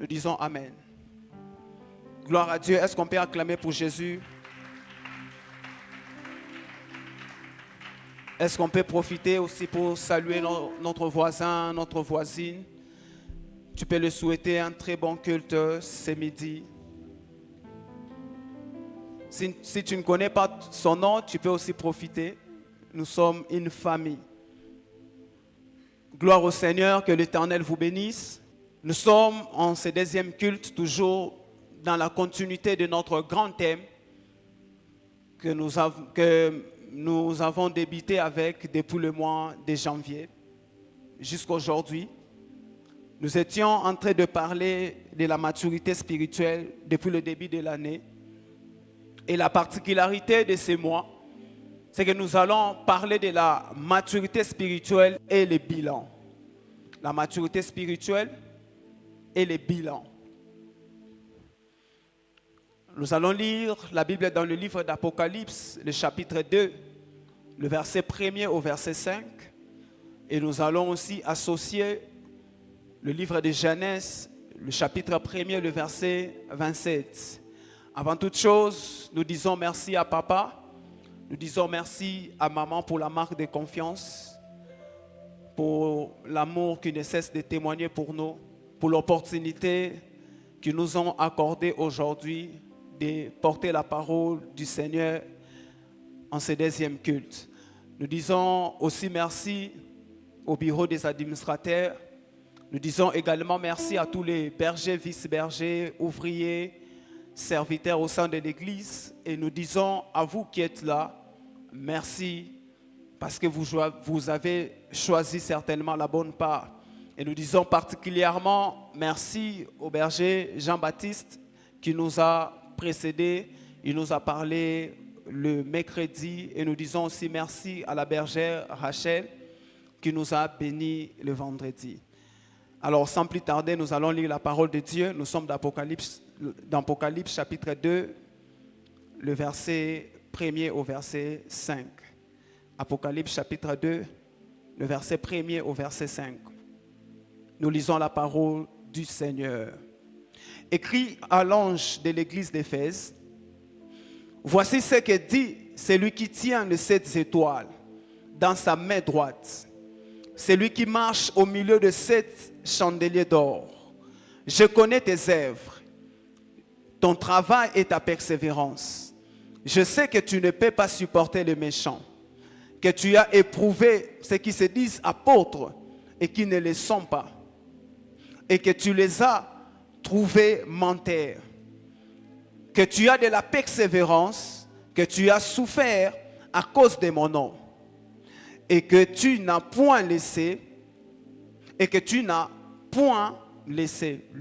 Nous disons Amen. Gloire à Dieu. Est-ce qu'on peut acclamer pour Jésus? Est-ce qu'on peut profiter aussi pour saluer notre voisin, notre voisine? Tu peux le souhaiter un très bon culte ce midi. Si tu ne connais pas son nom, tu peux aussi profiter. Nous sommes une famille. Gloire au Seigneur, que l'Éternel vous bénisse. Nous sommes en ce deuxième culte, toujours dans la continuité de notre grand thème que nous avons débuté avec depuis le mois de janvier jusqu'à aujourd'hui. Nous étions en train de parler de la maturité spirituelle depuis le début de l'année. Et la particularité de ces mois, c'est que nous allons parler de la maturité spirituelle et le bilan. La maturité spirituelle et le bilan. Nous allons lire la Bible dans le livre d'Apocalypse, le chapitre 2, le verset 1er au verset 5. Et nous allons aussi associer le livre de Genèse, le chapitre 1er, le verset 27. Avant toute chose, nous disons merci à papa. Nous disons merci à maman pour la marque de confiance, pour l'amour qui ne cesse de témoigner pour nous, pour l'opportunité qu'ils nous ont accordée aujourd'hui de porter la parole du Seigneur en ce deuxième culte. Nous disons aussi merci au bureau des administrateurs. Nous disons également merci à tous les bergers, vice-bergers, ouvriers, serviteurs au sein de l'Église. Et nous disons à vous qui êtes là, merci parce que vous avez choisi certainement la bonne part. Et nous disons particulièrement merci au berger Jean-Baptiste qui nous a précédés. Il nous a parlé le mercredi et nous disons aussi merci à la bergère Rachel qui nous a bénis le vendredi. Alors sans plus tarder, nous allons lire la parole de Dieu. Nous sommes dans Apocalypse chapitre 2, le verset 1er au verset 5. Apocalypse chapitre 2, le verset 1er au verset 5. Nous lisons la parole du Seigneur. Écrit à l'ange de l'église d'Éphèse, voici ce que dit celui qui tient les 7 étoiles dans sa main droite, celui qui marche au milieu de 7 chandeliers d'or. Je connais tes œuvres, ton travail et ta persévérance. Je sais que tu ne peux pas supporter les méchants, que tu as éprouvé ceux qui se disent apôtres et qui ne le sont pas, et que tu les as trouvés menteurs, que tu as de la persévérance, que tu as souffert à cause de mon nom, et que tu n'as point laissé, le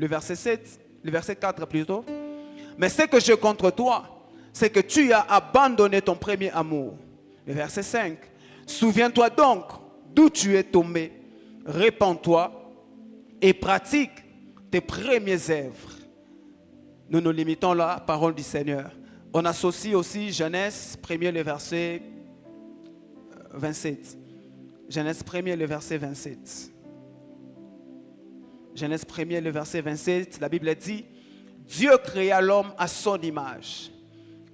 verset 4 plutôt. Mais ce que j'ai contre toi, c'est que tu as abandonné ton premier amour. Le verset 5. Souviens-toi donc d'où tu es tombé, répands-toi et pratique tes premières œuvres. Nous nous limitons à la parole du Seigneur. On associe aussi Genèse 1er, le verset 27. Genèse 1er, le verset 27. Genèse 1er, le verset 27, la Bible dit, Dieu créa l'homme à son image.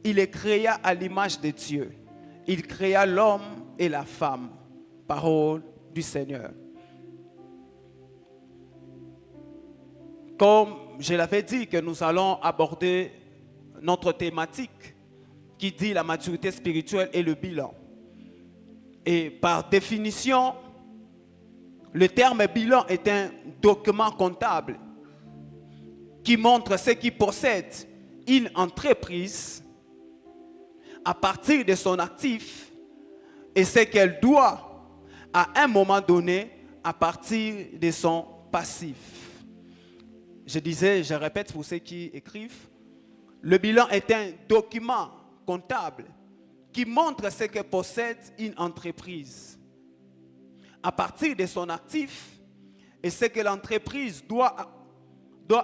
Il les créa à l'image de Dieu. Il créa l'homme et la femme. Parole du Seigneur. Comme je l'avais dit que nous allons aborder notre thématique qui dit la maturité spirituelle et le bilan. Et par définition, le terme bilan est un document comptable qui montre ce qui possède une entreprise à partir de son actif et ce qu'elle doit à un moment donné à partir de son passif. Je répète pour ceux qui écrivent, le bilan est un document comptable qui montre ce que possède une entreprise à partir de son actif et ce que l'entreprise doit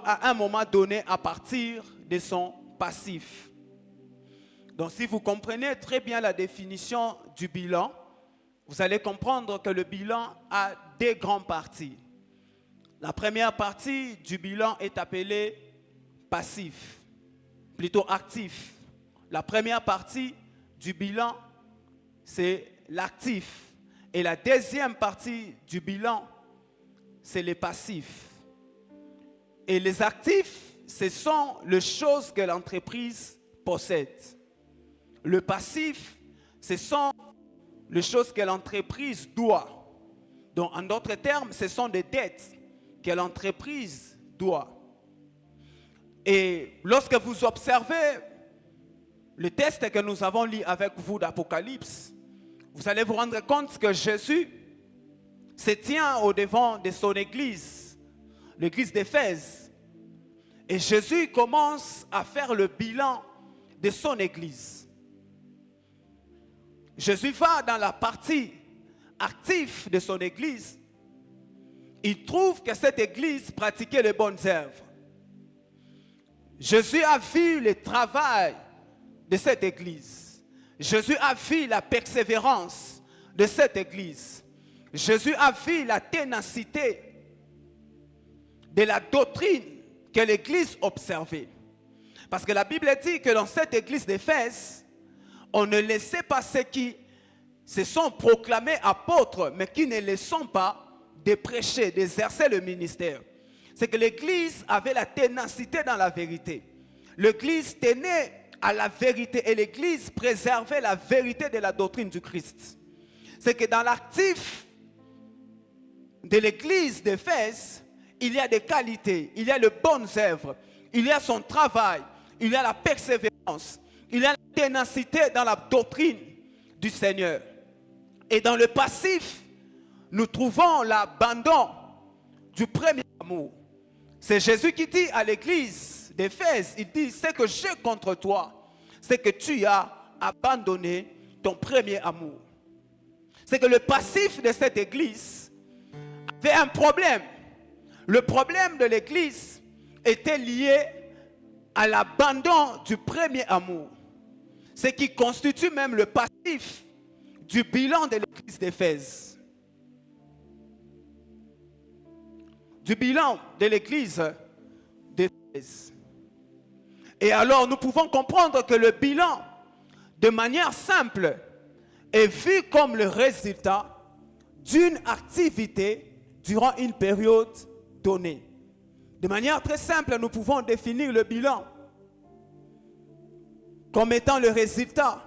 à un moment donné à partir de son passif. Donc si vous comprenez très bien la définition du bilan, vous allez comprendre que le bilan a deux grandes parties. La première partie du bilan est appelée passif, plutôt actif. La première partie du bilan, c'est l'actif. Et la deuxième partie du bilan, c'est les passifs. Et les actifs, ce sont les choses que l'entreprise possède. Le passif, ce sont les choses que l'entreprise doit. Donc, en d'autres termes, ce sont des dettes que l'entreprise doit. Et lorsque vous observez le texte que nous avons lu avec vous d'Apocalypse, vous allez vous rendre compte que Jésus se tient au devant de son église, l'église d'Éphèse. Et Jésus commence à faire le bilan de son église. Jésus va dans la partie active de son église. Il trouve que cette église pratiquait les bonnes œuvres. Jésus a vu le travail de cette église. Jésus a vu la persévérance de cette église. Jésus a vu la ténacité de la doctrine que l'église observait. Parce que la Bible dit que dans cette église d'Éphèse, on ne laissait pas ceux qui se sont proclamés apôtres, mais qui ne le sont pas, de prêcher, d'exercer le ministère. C'est que l'église avait la ténacité dans la vérité. L'église tenait à la vérité et l'église préservait la vérité de la doctrine du Christ. C'est que dans l'actif de l'église d'Éphèse, il y a des qualités, il y a de bonnes œuvres, il y a son travail, il y a la persévérance, il y a la ténacité dans la doctrine du Seigneur. Et dans le passif, nous trouvons l'abandon du premier amour. C'est Jésus qui dit à l'église d'Éphèse, il dit, ce que j'ai contre toi, c'est que tu as abandonné ton premier amour. C'est que le passif de cette église avait un problème. Le problème de l'église était lié à l'abandon du premier amour. Ce qui constitue même le passif du bilan de l'église d'Éphèse. Du bilan de l'église d'Éphèse. Et alors nous pouvons comprendre que le bilan, de manière simple, est vu comme le résultat d'une activité durant une période donnée. De manière très simple, nous pouvons définir le bilan comme étant le résultat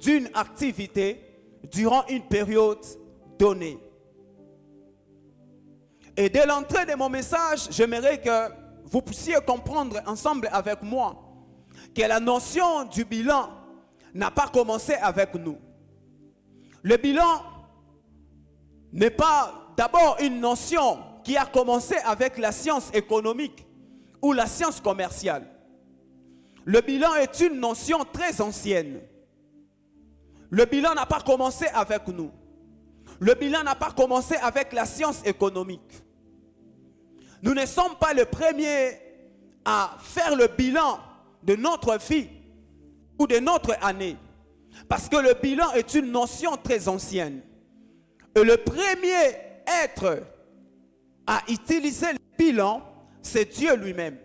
d'une activité durant une période donnée. Et dès l'entrée de mon message, j'aimerais que vous puissiez comprendre ensemble avec moi que la notion du bilan n'a pas commencé avec nous. Le bilan n'est pas d'abord une notion qui a commencé avec la science économique ou la science commerciale. Le bilan est une notion très ancienne. Le bilan n'a pas commencé avec nous. Le bilan n'a pas commencé avec la science économique. Nous ne sommes pas les premiers à faire le bilan de notre vie ou de notre année. Parce que le bilan est une notion très ancienne. Et le premier être à utiliser le bilan, c'est Dieu lui-même.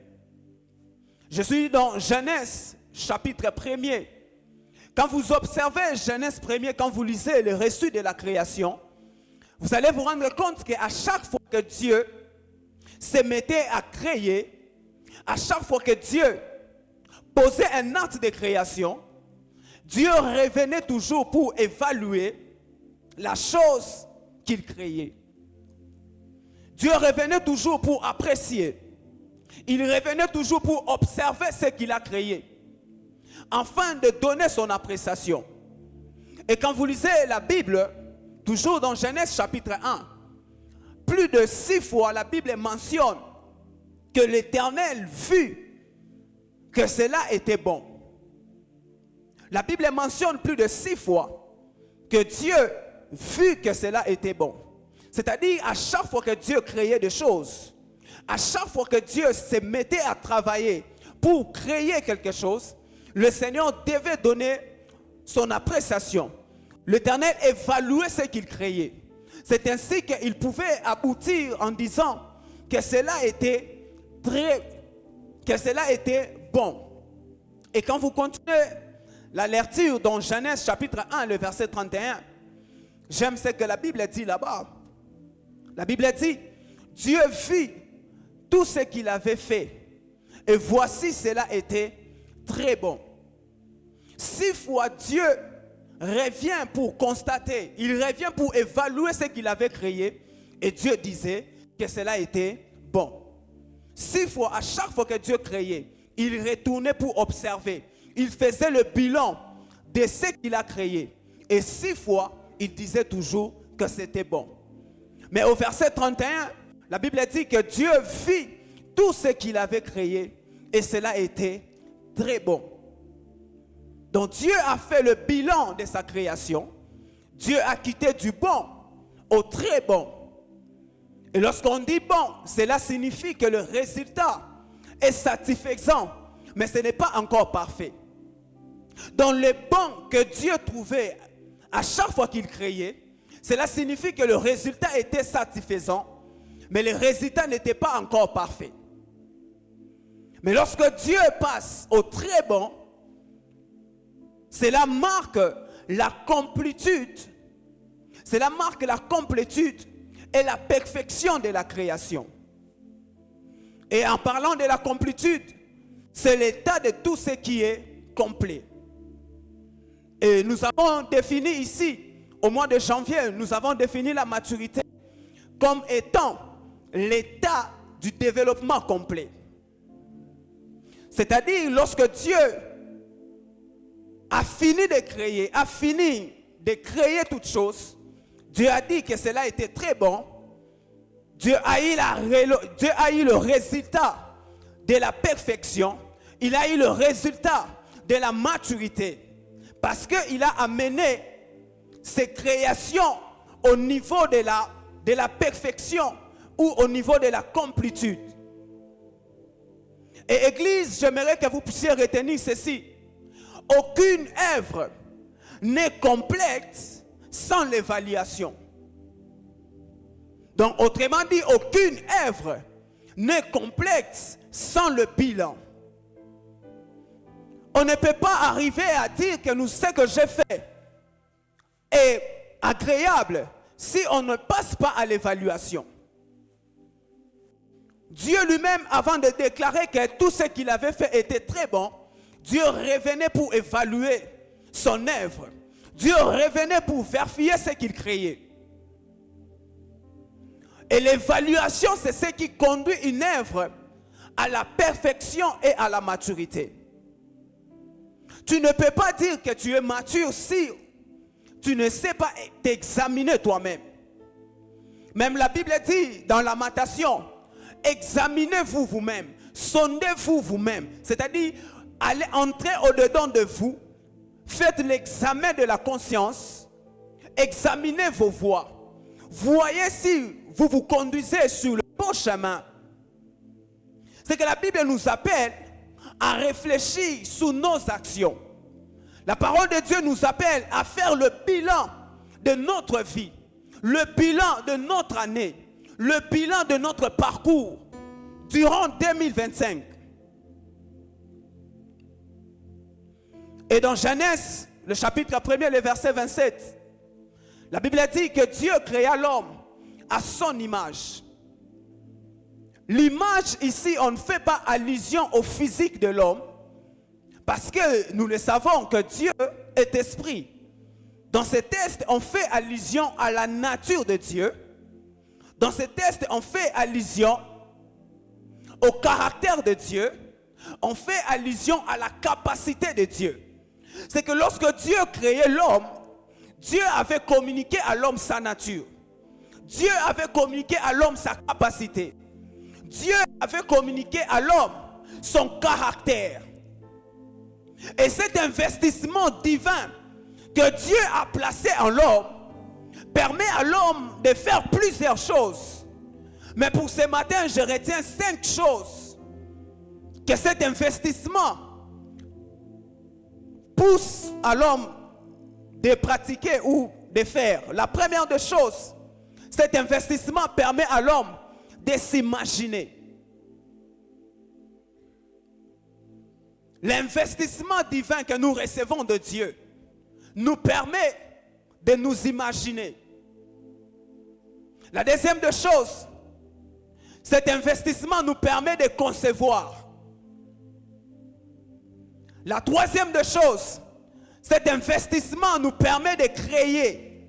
Je suis dans Genèse, chapitre 1er. Quand vous observez Genèse 1er, quand vous lisez le récit de la création, vous allez vous rendre compte qu'à chaque fois que Dieu se mettait à créer, à chaque fois que Dieu posait un acte de création, Dieu revenait toujours pour évaluer la chose qu'il créait. Dieu revenait toujours pour apprécier. Il revenait toujours pour observer ce qu'il a créé, afin de donner son appréciation. Et quand vous lisez la Bible, toujours dans Genèse chapitre 1, plus de 6 fois la Bible mentionne que l'Éternel vit que cela était bon. La Bible mentionne plus de 6 fois que Dieu vit que cela était bon. C'est-à-dire à chaque fois que Dieu créait des choses, à chaque fois que Dieu se mettait à travailler pour créer quelque chose, le Seigneur devait donner son appréciation. L'Éternel évaluait ce qu'il créait. C'est ainsi qu'il pouvait aboutir en disant que cela était bon. Et quand vous continuez la lecture dans Genèse chapitre 1, le verset 31, j'aime ce que la Bible dit là-bas. La Bible dit, Dieu vit tout ce qu'il avait fait. Et voici, cela était très bon. 6 fois Dieu revient pour constater, il revient pour évaluer ce qu'il avait créé. Et Dieu disait que cela était bon. 6 fois, à chaque fois que Dieu créait, il retournait pour observer. Il faisait le bilan de ce qu'il a créé. Et 6 fois, il disait toujours que c'était bon. Mais au verset 31, la Bible dit que Dieu vit tout ce qu'il avait créé et cela était très bon. Donc Dieu a fait le bilan de sa création. Dieu a quitté du bon au très bon. Et lorsqu'on dit bon, cela signifie que le résultat est satisfaisant, mais ce n'est pas encore parfait. Dans le bon que Dieu trouvait à chaque fois qu'il créait, cela signifie que le résultat était satisfaisant, mais le résultat n'était pas encore parfait. Mais lorsque Dieu passe au très bon, cela marque la complétude. Cela marque la complétude et la perfection de la création. Et en parlant de la complétude, c'est l'état de tout ce qui est complet. Et nous avons défini ici, au mois de janvier, nous avons défini la maturité comme étant l'état du développement complet. C'est-à-dire lorsque Dieu a fini de créer toutes choses, Dieu a dit que cela était très bon. Dieu a eu le résultat de la perfection. Il a eu le résultat de la maturité. Parce qu'il a amené ses créations au niveau de la perfection ou au niveau de la complétude. Et Église, j'aimerais que vous puissiez retenir ceci. Aucune œuvre n'est complète sans l'évaluation. Donc, autrement dit, aucune œuvre n'est complète sans le bilan. On ne peut pas arriver à dire que ce que j'ai fait est agréable si on ne passe pas à l'évaluation. Dieu lui-même, avant de déclarer que tout ce qu'il avait fait était très bon, Dieu revenait pour évaluer son œuvre. Dieu revenait pour vérifier ce qu'il créait. Et l'évaluation, c'est ce qui conduit une œuvre à la perfection et à la maturité. Tu ne peux pas dire que tu es mature si tu ne sais pas t'examiner toi-même. Même la Bible dit dans la Lamentation, examinez-vous vous-même, sondez-vous vous-même. C'est-à-dire, allez entrer au-dedans de vous, faites l'examen de la conscience, examinez vos voies. Voyez si vous vous conduisez sur le bon chemin. C'est que la Bible nous appelle à réfléchir sur nos actions. La parole de Dieu nous appelle à faire le bilan de notre vie, le bilan de notre année, le bilan de notre parcours durant 2025. Et dans Genèse, le chapitre 1er, le verset 27, la Bible dit que Dieu créa l'homme à son image. L'image ici, on ne fait pas allusion au physique de l'homme, parce que nous le savons que Dieu est esprit. Dans ce texte, on fait allusion à la nature de Dieu. Dans ce texte, on fait allusion au caractère de Dieu. On fait allusion à la capacité de Dieu. C'est que lorsque Dieu créait l'homme, Dieu avait communiqué à l'homme sa nature. Dieu avait communiqué à l'homme sa capacité. Dieu avait communiqué à l'homme son caractère. Et cet investissement divin que Dieu a placé en l'homme permet à l'homme de faire plusieurs choses. Mais pour ce matin, je retiens 5 choses que cet investissement pousse à l'homme de pratiquer ou de faire. La première des choses, cet investissement permet à l'homme de s'imaginer. L'investissement divin que nous recevons de Dieu nous permet de nous imaginer. La deuxième des choses, cet investissement nous permet de concevoir. La troisième des choses, cet investissement nous permet de créer.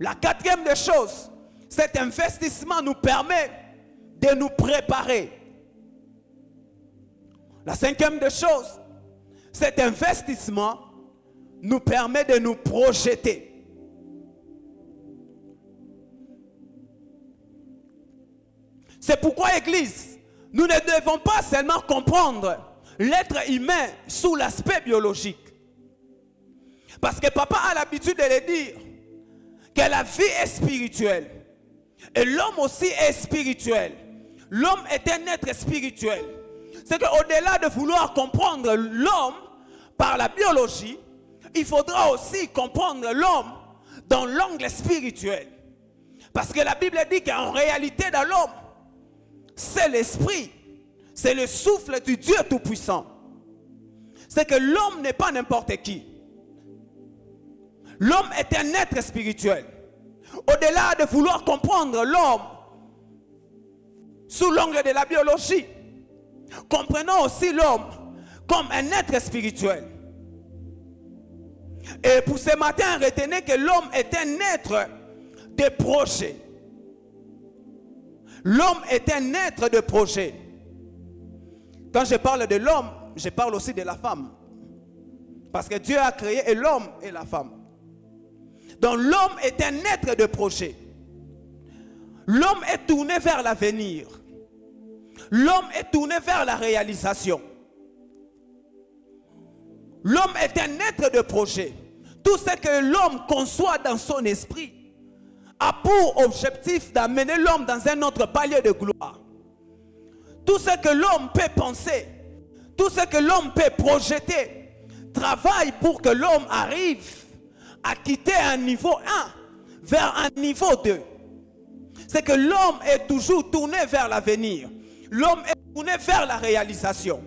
La quatrième des choses, cet investissement nous permet de nous préparer. La cinquième des choses, cet investissement nous permet de nous projeter. C'est pourquoi, Église, nous ne devons pas seulement comprendre l'être humain sous l'aspect biologique. Parce que papa a l'habitude de le dire, que la vie est spirituelle. Et l'homme aussi est spirituel. L'homme est un être spirituel. C'est qu'au-delà de vouloir comprendre l'homme par la biologie, il faudra aussi comprendre l'homme dans l'angle spirituel. Parce que la Bible dit qu'en réalité dans l'homme, c'est l'esprit, c'est le souffle du Dieu Tout-Puissant. C'est que l'homme n'est pas n'importe qui. L'homme est un être spirituel. Au-delà de vouloir comprendre l'homme sous l'angle de la biologie, comprenons aussi l'homme comme un être spirituel. Et pour ce matin, retenez que l'homme est un être de projet. L'homme est un être de projet. Quand je parle de l'homme, je parle aussi de la femme. Parce que Dieu a créé l'homme et la femme. Donc l'homme est un être de projet. L'homme est tourné vers l'avenir. L'homme est tourné vers la réalisation. L'homme est un être de projet. Tout ce que l'homme conçoit dans son esprit a pour objectif d'amener l'homme dans un autre palier de gloire. Tout ce que l'homme peut penser, tout ce que l'homme peut projeter, travaille pour que l'homme arrive à quitter un niveau 1 vers un niveau 2. C'est que l'homme est toujours tourné vers l'avenir. L'homme est tourné vers la réalisation.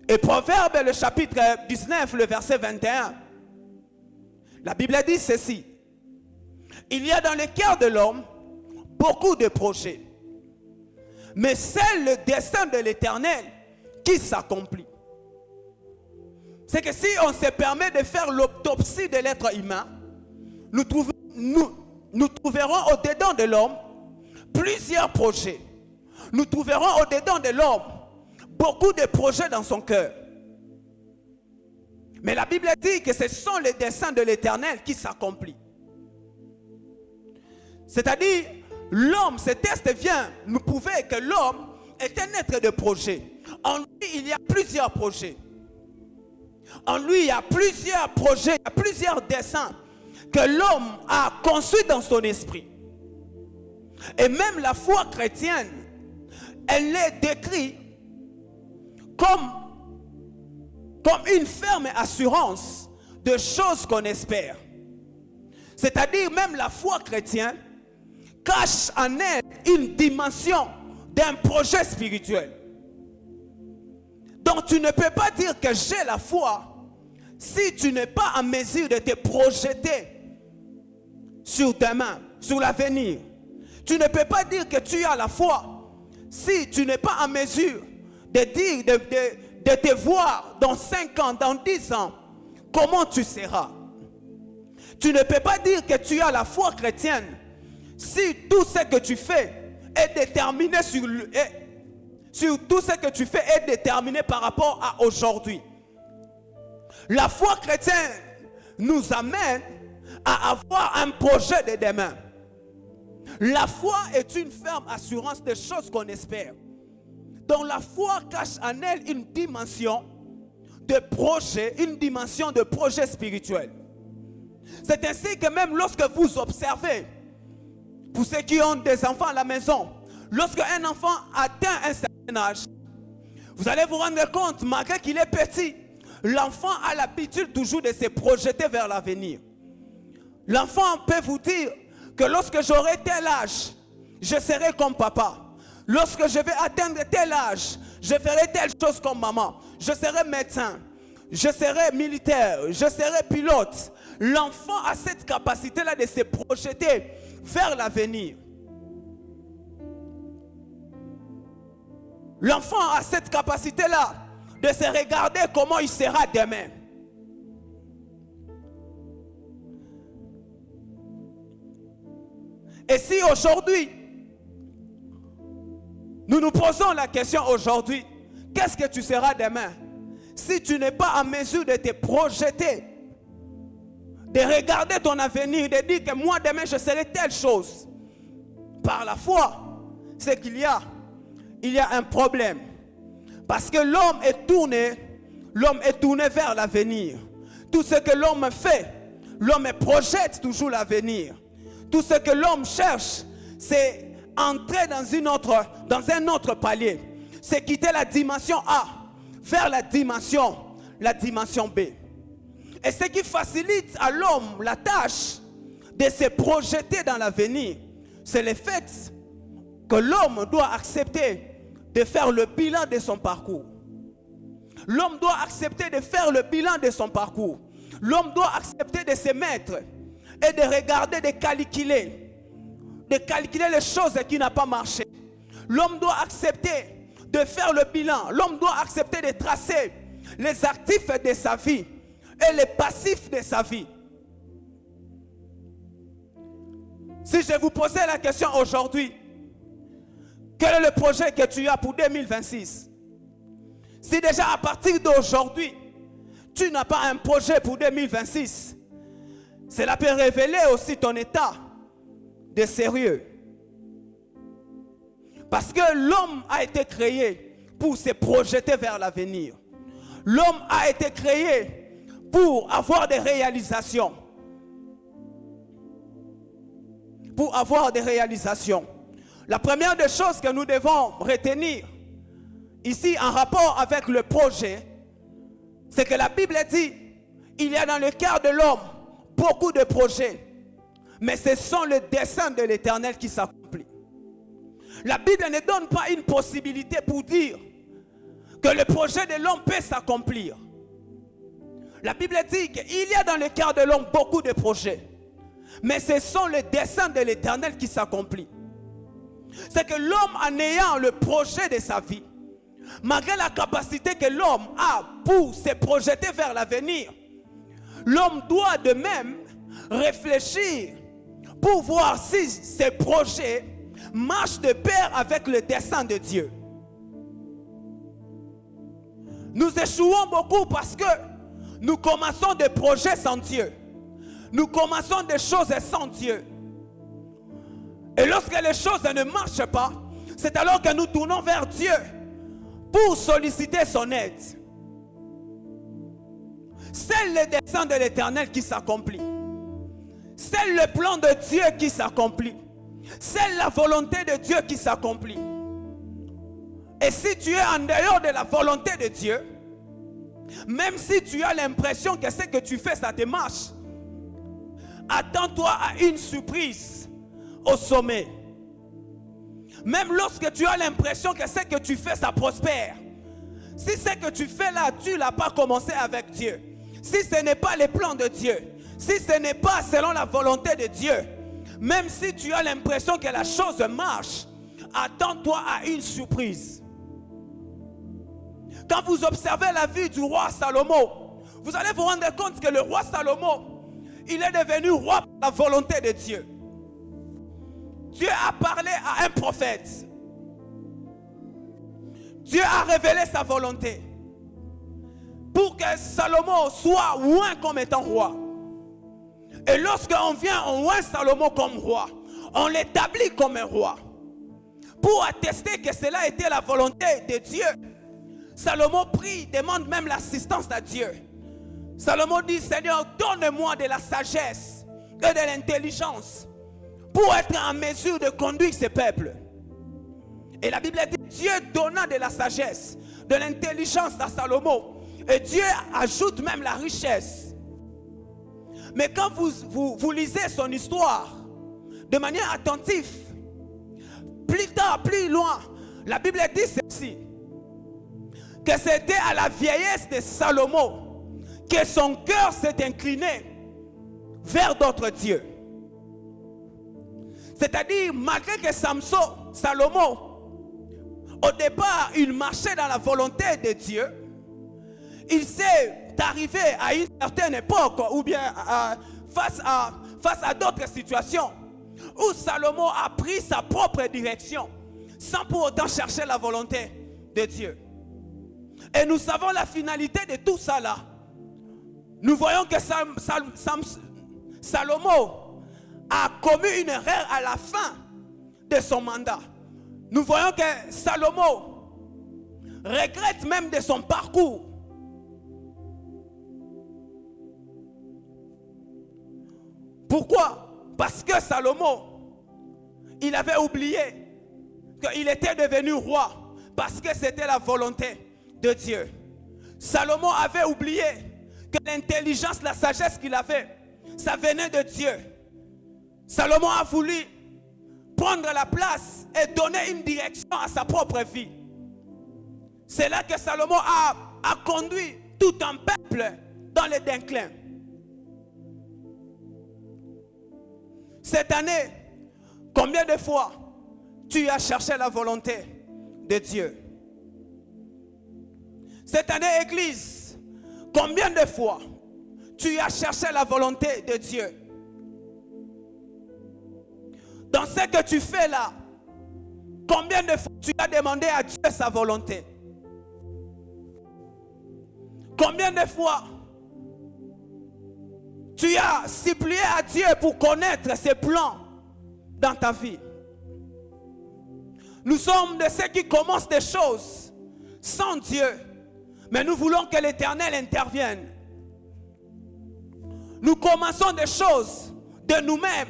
Et Proverbe, le chapitre 19, le verset 21, la Bible dit ceci. Il y a dans le cœur de l'homme beaucoup de projets, mais c'est le dessein de l'Éternel qui s'accomplit. C'est que si on se permet de faire l'autopsie de l'être humain, nous trouverons au-dedans de l'homme plusieurs projets. Nous trouverons au-dedans de l'homme beaucoup de projets dans son cœur. Mais la Bible dit que ce sont les desseins de l'Éternel qui s'accomplissent. C'est-à-dire, l'homme, ce texte vient nous prouver que l'homme est un être de projet. En lui, il y a plusieurs projets. En lui, il y a plusieurs projets, il y a plusieurs desseins que l'homme a conçus dans son esprit. Et même la foi chrétienne, elle est décrite comme une ferme assurance de choses qu'on espère. C'est-à-dire, même la foi chrétienne cache en elle une dimension d'un projet spirituel. Donc tu ne peux pas dire que j'ai la foi si tu n'es pas en mesure de te projeter sur demain, sur l'avenir. Tu ne peux pas dire que tu as la foi si tu n'es pas en mesure de dire, de te voir dans 5 ans, dans 10 ans, comment tu seras. Tu ne peux pas dire que tu as la foi chrétienne si tout ce que tu fais est déterminé sur tout ce que tu fais est déterminé par rapport à aujourd'hui. La foi chrétienne nous amène à avoir un projet de demain. La foi est une ferme assurance des choses qu'on espère. Donc la foi cache en elle une dimension de projet, une dimension de projet spirituel. C'est ainsi que même lorsque vous observez, pour ceux qui ont des enfants à la maison, lorsque un enfant atteint un certain âge, vous allez vous rendre compte, malgré qu'il est petit, l'enfant a l'habitude toujours de se projeter vers l'avenir. L'enfant peut vous dire que lorsque j'aurai tel âge, je serai comme papa. Lorsque je vais atteindre tel âge, je ferai telle chose comme maman. Je serai médecin, je serai militaire, je serai pilote. L'enfant a cette capacité-là de se projeter vers l'avenir. L'enfant a cette capacité-là de se regarder comment il sera demain. Et si aujourd'hui, nous nous posons la question aujourd'hui, qu'est-ce que tu seras demain? Si tu n'es pas en mesure de te projeter, de regarder ton avenir, de dire que moi demain je serai telle chose, par la foi, c'est qu'il y a un problème. Parce que l'homme est tourné vers l'avenir. Tout ce que l'homme fait, l'homme projette toujours l'avenir. Tout ce que l'homme cherche, c'est entrer dans un autre palier. C'est quitter la dimension A vers la dimension B. Et ce qui facilite à l'homme la tâche de se projeter dans l'avenir, c'est le fait que l'homme doit accepter de faire le bilan de son parcours. L'homme doit accepter de faire le bilan de son parcours. L'homme doit accepter de se mettre et de regarder, de calculer les choses qui n'ont pas marché. L'homme doit accepter de faire le bilan. L'homme doit accepter de tracer les actifs de sa vie et les passifs de sa vie. Si je vous posais la question aujourd'hui, quel est le projet que tu as pour 2026? Si déjà à partir d'aujourd'hui, tu n'as pas un projet pour 2026, cela peut révéler aussi ton état de sérieux. Parce que l'homme a été créé pour se projeter vers l'avenir. L'homme a été créé pour avoir des réalisations. Pour avoir des réalisations. La première des choses que nous devons retenir ici en rapport avec le projet, c'est que la Bible dit, il y a dans le cœur de l'homme beaucoup de projets, mais ce sont les desseins de l'Éternel qui s'accomplissent. La Bible ne donne pas une possibilité pour dire que le projet de l'homme peut s'accomplir. La Bible dit qu'il y a dans le cœur de l'homme beaucoup de projets, mais ce sont les desseins de l'Éternel qui s'accomplissent. C'est que l'homme, en ayant le projet de sa vie, malgré la capacité que l'homme a pour se projeter vers l'avenir, l'homme doit de même réfléchir pour voir si ses projets marchent de pair avec le dessein de Dieu. Nous échouons beaucoup parce que nous commençons des projets sans Dieu. Nous commençons des choses sans Dieu. Et lorsque les choses ne marchent pas, c'est alors que nous tournons vers Dieu pour solliciter son aide. C'est le dessein de l'Éternel qui s'accomplit. C'est le plan de Dieu qui s'accomplit. C'est la volonté de Dieu qui s'accomplit. Et si tu es en dehors de la volonté de Dieu, même si tu as l'impression que ce que tu fais, ça te marche, attends-toi à une surprise au sommet. Même lorsque tu as l'impression que ce que tu fais, ça prospère, si ce que tu fais là, tu ne l'as pas commencé avec Dieu, si ce n'est pas les plans de Dieu, si ce n'est pas selon la volonté de Dieu, même si tu as l'impression que la chose marche, attends-toi à une surprise. Quand vous observez la vie du roi Salomon, vous allez vous rendre compte que le roi Salomon, il est devenu roi par la volonté de Dieu. Dieu a parlé à un prophète. Dieu a révélé sa volonté pour que Salomon soit oint comme étant roi. Et lorsqu'on vient, on oint Salomon comme roi, on l'établit comme un roi. Pour attester que cela était la volonté de Dieu, Salomon prie, demande même l'assistance à Dieu. Salomon dit, Seigneur, donne-moi de la sagesse et de l'intelligence pour être en mesure de conduire ce peuple. Et la Bible dit, Dieu donna de la sagesse, de l'intelligence à Salomon. Et Dieu ajoute même la richesse. Mais quand vous lisez son histoire, de manière attentive. Plus tard, plus loin, la Bible dit ceci, que c'était à la vieillesse de Salomon que son cœur s'est incliné vers d'autres dieux. C'est-à-dire, malgré que Salomon, au départ, il marchait dans la volonté de Dieu, il s'est arrivé à une certaine époque, ou bien face à d'autres situations, où Salomon a pris sa propre direction, sans pour autant chercher la volonté de Dieu. Et nous savons la finalité de tout ça là. Nous voyons que Salomon a commis une erreur à la fin de son mandat. Nous voyons que Salomon regrette même de son parcours. Pourquoi? Parce que Salomon, il avait oublié qu'il était devenu roi parce que c'était la volonté de Dieu. Salomon avait oublié que l'intelligence, la sagesse qu'il avait, ça venait de Dieu. Salomon a voulu prendre la place et donner une direction à sa propre vie. C'est là que Salomon a conduit tout un peuple dans le déclin. Cette année, combien de fois tu as cherché la volonté de Dieu? Cette année, Église, combien de fois tu as cherché la volonté de Dieu? Dans ce que tu fais là, combien de fois tu as demandé à Dieu sa volonté? Combien de fois tu as supplié à Dieu pour connaître ses plans dans ta vie? Nous sommes de ceux qui commencent des choses sans Dieu, mais nous voulons que l'Éternel intervienne. Nous commençons des choses de nous-mêmes,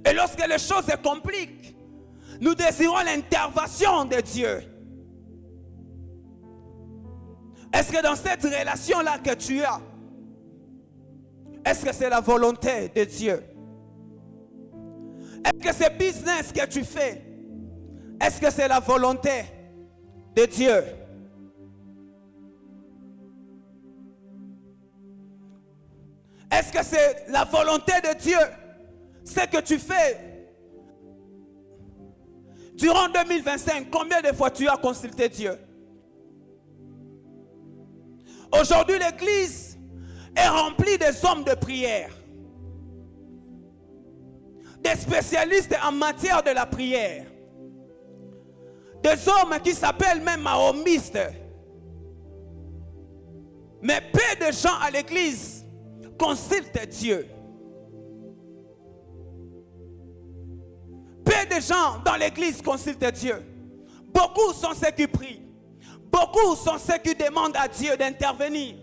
et lorsque les choses se compliquent, nous désirons l'intervention de Dieu. Est-ce que dans cette relation-là que tu as, est-ce que c'est la volonté de Dieu? Est-ce que ce business que tu fais, est-ce que c'est la volonté de Dieu? Est-ce que c'est la volonté de Dieu, ce que tu fais durant 2025? Combien de fois tu as consulté Dieu? Aujourd'hui, l'Église est remplie des hommes de prière, des spécialistes en matière de la prière, des hommes qui s'appellent même mahomistes. Mais peu de gens à l'Église consultent Dieu. Peu de gens dans l'Église consultent Dieu. Beaucoup sont ceux qui prient. Beaucoup sont ceux qui demandent à Dieu d'intervenir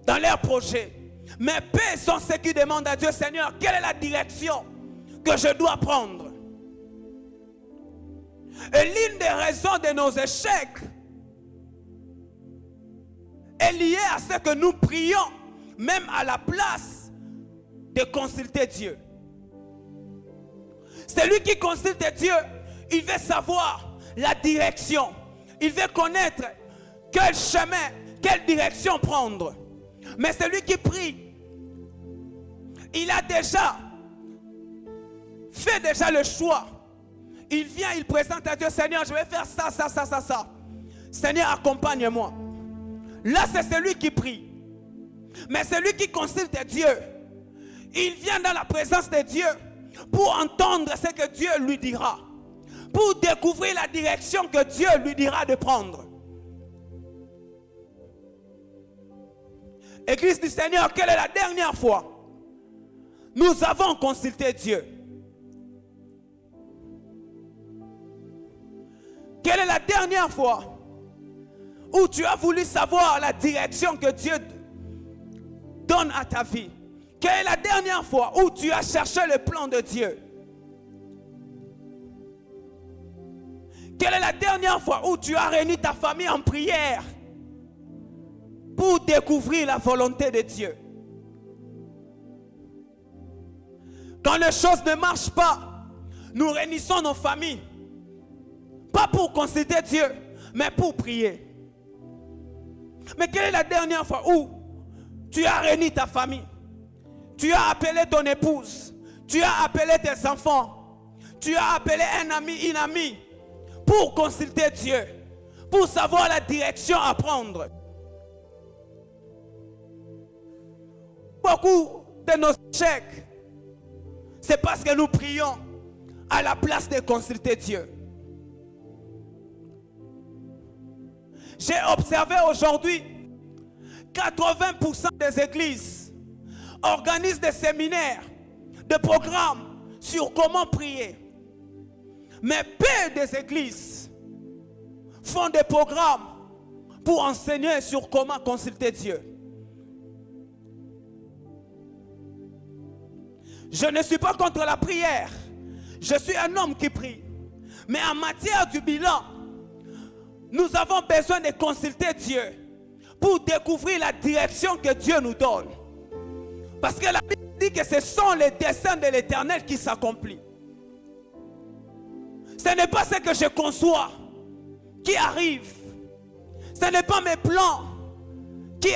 dans leurs projets. Mais peu sont ceux qui demandent à Dieu, Seigneur, quelle est la direction que je dois prendre? Et l'une des raisons de nos échecs est liée à ce que nous prions, même à la place de consulter Dieu. Celui qui consulte Dieu, il veut savoir la direction. Il veut connaître quel chemin, quelle direction prendre. Mais celui qui prie, il a déjà fait le choix. Il vient, il présente à Dieu, Seigneur, je vais faire ça, ça, ça, ça, ça. Seigneur, accompagne-moi. Là, c'est celui qui prie. Mais celui qui consulte Dieu, il vient dans la présence de Dieu pour entendre ce que Dieu lui dira, pour découvrir la direction que Dieu lui dira de prendre. Église du Seigneur, quelle est la dernière fois nous avons consulté Dieu? Quelle est la dernière fois où tu as voulu savoir la direction que Dieu donne à ta vie? Quelle est la dernière fois où tu as cherché le plan de Dieu? Quelle est la dernière fois où tu as réuni ta famille en prière pour découvrir la volonté de Dieu? Quand les choses ne marchent pas, nous réunissons nos familles, pas pour consulter Dieu, mais pour prier. Mais quelle est la dernière fois où tu as réuni ta famille? Tu as appelé ton épouse, tu as appelé tes enfants, tu as appelé un ami, une amie pour consulter Dieu, pour savoir la direction à prendre. Beaucoup de nos échecs, c'est parce que nous prions à la place de consulter Dieu. J'ai observé aujourd'hui 80% des églises organisent des séminaires, des programmes sur comment prier. Mais peu des églises font des programmes pour enseigner sur comment consulter Dieu. Je ne suis pas contre la prière. Je suis un homme qui prie. Mais en matière du bilan, nous avons besoin de consulter Dieu pour découvrir la direction que Dieu nous donne. Parce que la Bible dit que ce sont les desseins de l'Éternel qui s'accomplissent. Ce n'est pas ce que je conçois qui arrive. Ce n'est pas mes plans qui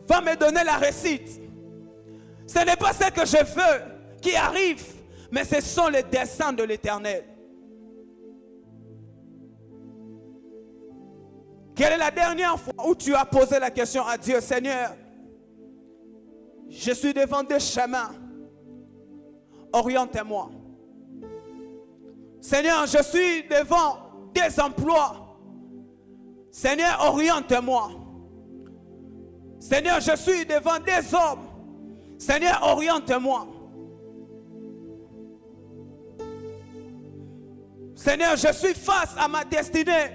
va me donner la réussite. Ce n'est pas ce que je veux qui arrive, mais ce sont les desseins de l'Éternel. Quelle est la dernière fois où tu as posé la question à Dieu? Seigneur, je suis devant des chemins, oriente-moi. Seigneur, je suis devant des emplois, Seigneur, oriente-moi. Seigneur, je suis devant des hommes, Seigneur, oriente-moi. Seigneur, je suis face à ma destinée.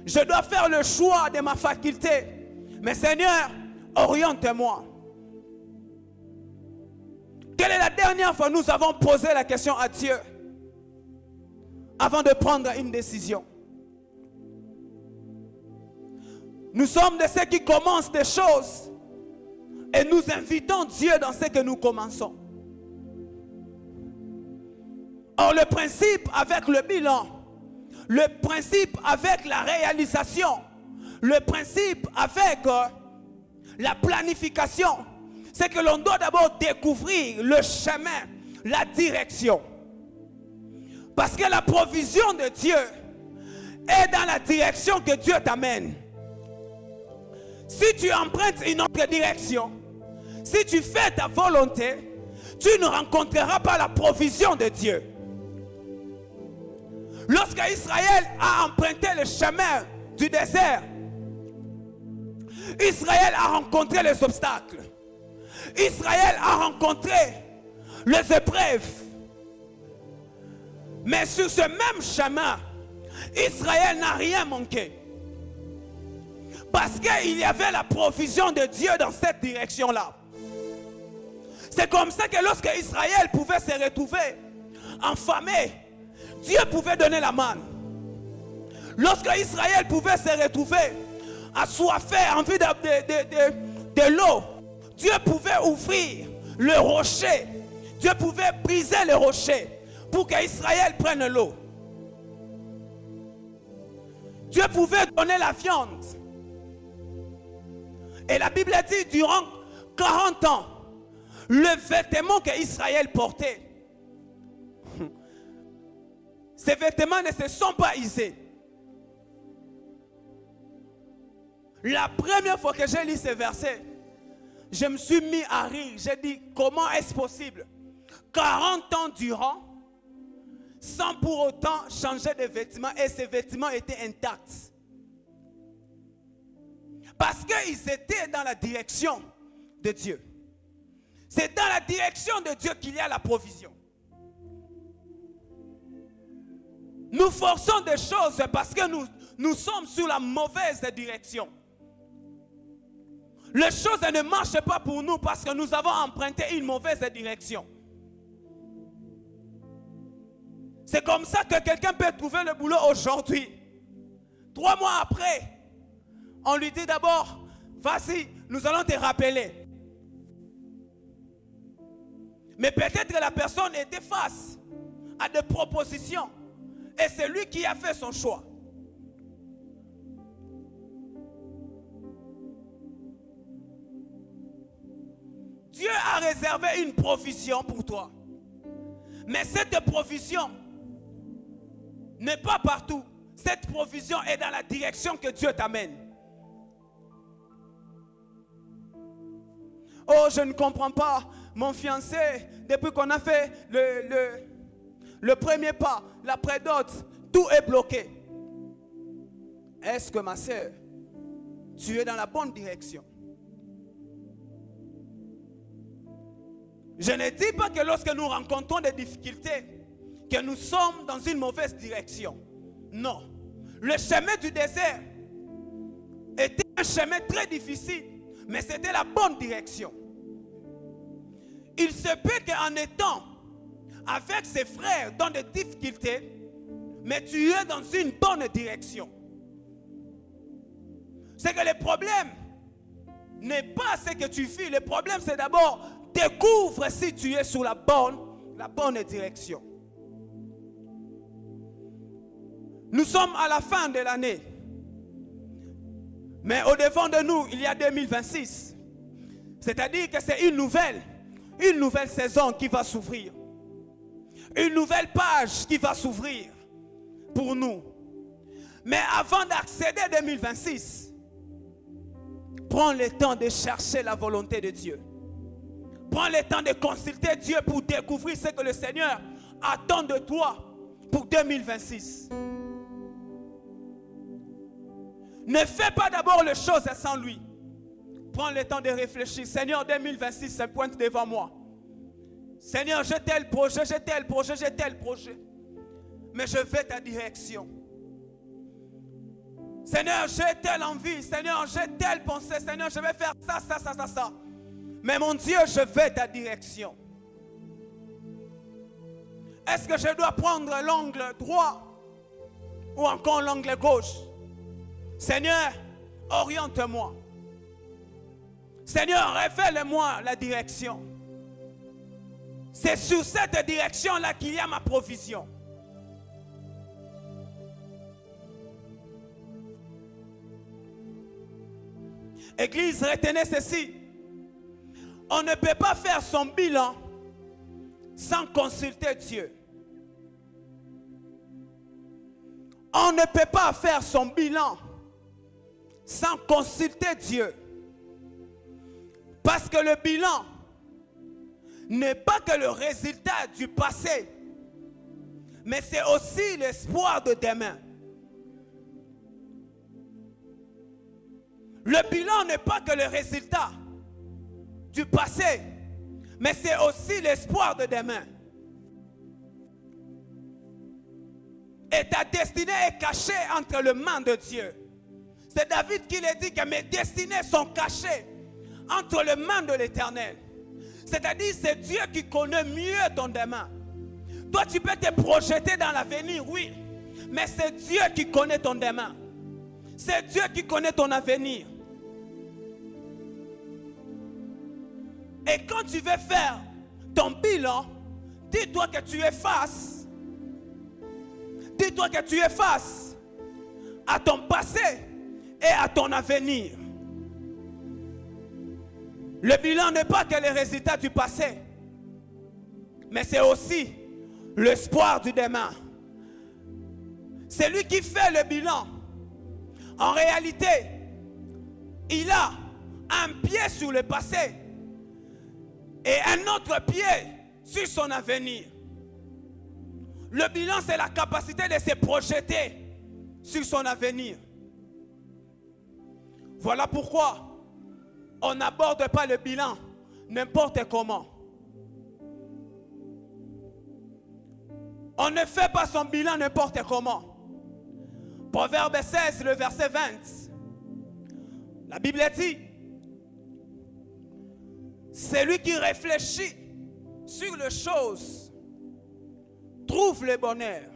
Je dois faire le choix de ma faculté. Mais Seigneur, oriente-moi. Quelle est la dernière fois que nous avons posé la question à Dieu avant de prendre une décision? Nous sommes de ceux qui commencent des choses et nous invitons Dieu dans ce que nous commençons. Or, le principe avec le bilan, le principe avec la réalisation, le principe avec la planification, c'est que l'on doit d'abord découvrir le chemin, la direction. Parce que la provision de Dieu est dans la direction que Dieu t'amène. Si tu empruntes une autre direction, si tu fais ta volonté, tu ne rencontreras pas la provision de Dieu. Lorsque Israël a emprunté le chemin du désert, Israël a rencontré les obstacles. Israël a rencontré les épreuves. Mais sur ce même chemin, Israël n'a rien manqué. Parce qu'il y avait la provision de Dieu dans cette direction-là. C'est comme ça que lorsque Israël pouvait se retrouver affamé, Dieu pouvait donner la manne. Lorsque Israël pouvait se retrouver assoiffé, envie de l'eau, Dieu pouvait ouvrir le rocher. Dieu pouvait briser le rocher pour qu'Israël prenne l'eau. Dieu pouvait donner la viande. Et la Bible dit, durant 40 ans, le vêtement qu'Israël portait, ces vêtements ne se sont pas usés. La première fois que j'ai lu ces versets, je me suis mis à rire. J'ai dit, comment est-ce possible? 40 ans durant, sans pour autant changer de vêtements, et ces vêtements étaient intacts. Parce qu'ils étaient dans la direction de Dieu. C'est dans la direction de Dieu qu'il y a la provision. Nous forçons des choses parce que nous sommes sur la mauvaise direction. Les choses ne marchent pas pour nous parce que nous avons emprunté une mauvaise direction. C'est comme ça que quelqu'un peut trouver le boulot aujourd'hui. 3 mois après, on lui dit d'abord, vas-y, nous allons te rappeler. Mais peut-être que la personne était face à des propositions. Et c'est lui qui a fait son choix. Dieu a réservé une provision pour toi. Mais cette provision n'est pas partout. Cette provision est dans la direction que Dieu t'amène. Oh, je ne comprends pas. Mon fiancé, depuis qu'on a fait le premier pas, la prédote, tout est bloqué. Est-ce que ma sœur, tu es dans la bonne direction? Je ne dis pas que lorsque nous rencontrons des difficultés, que nous sommes dans une mauvaise direction. Non. Le chemin du désert était un chemin très difficile, mais c'était la bonne direction. Il se peut qu'en étant avec ses frères dans des difficultés, mais tu es dans une bonne direction. C'est que le problème n'est pas ce que tu vis. Le problème, c'est d'abord découvre si tu es sur la bonne direction. Nous sommes à la fin de l'année. Mais au-devant de nous, il y a 2026. C'est-à-dire que c'est une nouvelle saison qui va s'ouvrir. Une nouvelle page qui va s'ouvrir pour nous. Mais avant d'accéder à 2026, prends le temps de chercher la volonté de Dieu. Prends le temps de consulter Dieu pour découvrir ce que le Seigneur attend de toi pour 2026. Ne fais pas d'abord les choses sans lui. Prends le temps de réfléchir. Seigneur, 2026 se pointe devant moi. Seigneur, j'ai tel projet, j'ai tel projet, j'ai tel projet. Mais je vais ta direction. Seigneur, j'ai telle envie. Seigneur, j'ai telle pensée. Seigneur, je vais faire ça, ça, ça, ça, ça. Mais mon Dieu, je vais ta direction. Est-ce que je dois prendre l'angle droit ou encore l'angle gauche? Seigneur, oriente-moi. Seigneur, révèle-moi la direction. C'est sur cette direction-là qu'il y a ma provision. Église, retenez ceci. On ne peut pas faire son bilan sans consulter Dieu. On ne peut pas faire son bilan sans consulter Dieu. Parce que le bilan n'est pas que le résultat du passé, mais c'est aussi l'espoir de demain. Le bilan n'est pas que le résultat du passé, mais c'est aussi l'espoir de demain. Et ta destinée est cachée entre les mains de Dieu. C'est David qui l'a dit que mes destinées sont cachées entre les mains de l'Éternel. C'est-à-dire c'est Dieu qui connaît mieux ton demain. Toi tu peux te projeter dans l'avenir, oui, mais c'est Dieu qui connaît ton demain. C'est Dieu qui connaît ton avenir. Et quand tu veux faire ton bilan, dis-toi que tu es face. Dis-toi que tu es face à ton passé et à ton avenir. Le bilan n'est pas que les résultats du passé, mais c'est aussi l'espoir du demain. C'est lui qui fait le bilan. En réalité, il a un pied sur le passé et un autre pied sur son avenir. Le bilan, c'est la capacité de se projeter sur son avenir. Voilà pourquoi on n'aborde pas le bilan n'importe comment. On ne fait pas son bilan n'importe comment. Proverbe 16, le verset 20. La Bible dit, celui qui réfléchit sur les choses trouve le bonheur.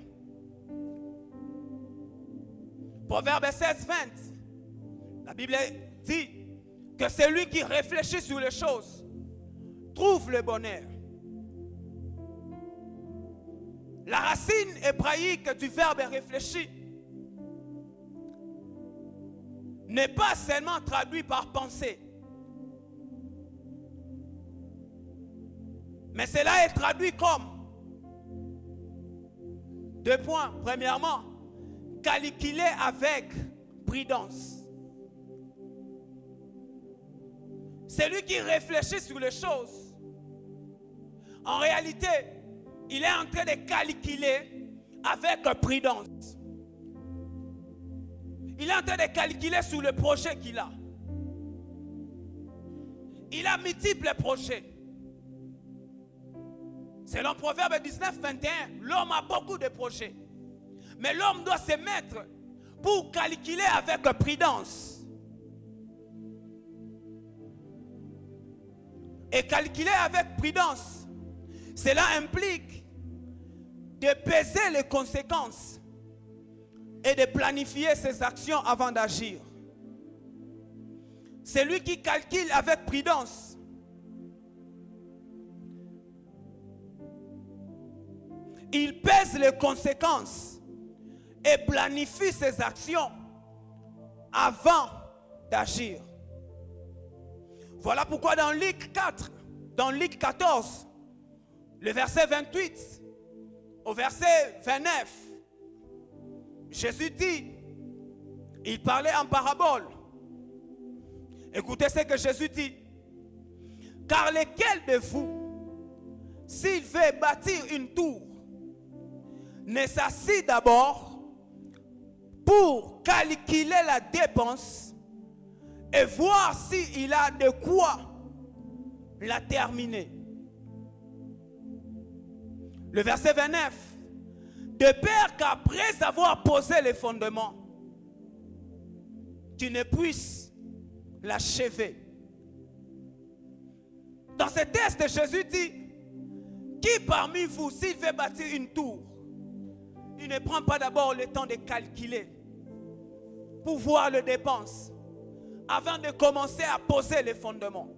Proverbe 16, 20. La Bible dit que celui qui réfléchit sur les choses trouve le bonheur. La racine hébraïque du verbe réfléchir n'est pas seulement traduit par penser, mais cela est traduit comme 2 points. Premièrement, calculer avec prudence. Celui qui réfléchit sur les choses, en réalité, il est en train de calculer avec prudence. Il est en train de calculer sur le projet qu'il a. Il a multiples projets. Selon Proverbe 19, 21, l'homme a beaucoup de projets. Mais l'homme doit se mettre pour calculer avec prudence. Et calculer avec prudence, cela implique de peser les conséquences et de planifier ses actions avant d'agir. Celui qui calcule avec prudence il pèse les conséquences et planifie ses actions avant d'agir. Voilà pourquoi dans Luc 4, dans Luc 14, le verset 28 au verset 29, Jésus dit, il parlait en parabole. Écoutez ce que Jésus dit. Car lequel de vous, s'il veut bâtir une tour, ne s'assit d'abord pour calculer la dépense et voir s'il a de quoi la terminer. Le verset 29. De peur qu'après avoir posé les fondements, tu ne puisses l'achever. Dans ce texte, Jésus dit, qui parmi vous, s'il veut bâtir une tour, il ne prend pas d'abord le temps de calculer pour voir les dépenses avant de commencer à poser les fondements.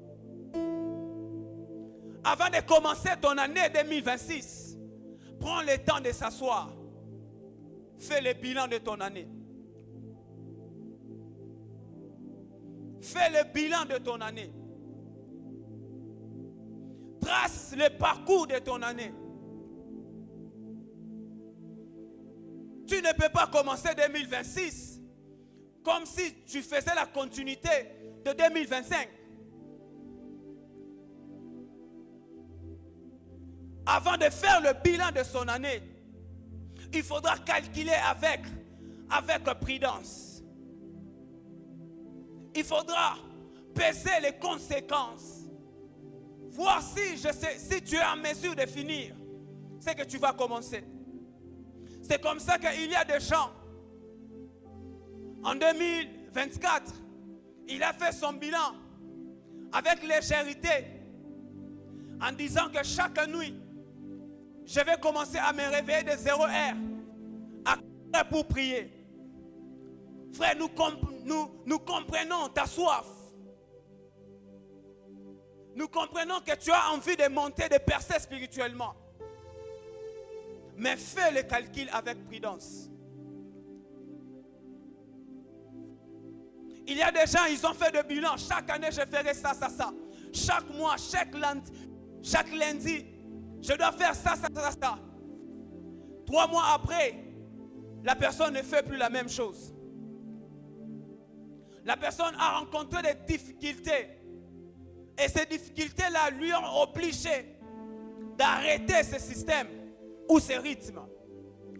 Avant de commencer ton année 2026, prends le temps de s'asseoir. Fais le bilan de ton année. Fais le bilan de ton année. Trace le parcours de ton année. Tu ne peux pas commencer 2026 comme si tu faisais la continuité de 2025. Avant de faire le bilan de son année, il faudra calculer avec prudence. Il faudra peser les conséquences. Voir si tu es en mesure de finir ce que tu vas commencer. C'est comme ça qu'il y a des gens. En 2024, il a fait son bilan avec légèreté en disant que chaque nuit, je vais commencer à me réveiller de 0 heure à pour prier. Frère, nous comprenons ta soif. Nous comprenons que tu as envie de monter, de percer spirituellement. Mais fais le calcul avec prudence. Il y a des gens, ils ont fait des bilans. Chaque année, je ferai ça, ça, ça. Chaque mois, chaque lundi, je dois faire ça, ça, ça, ça. 3 mois après, la personne ne fait plus la même chose. La personne a rencontré des difficultés. Et ces difficultés-là lui ont obligé d'arrêter ce système ou ce rythme.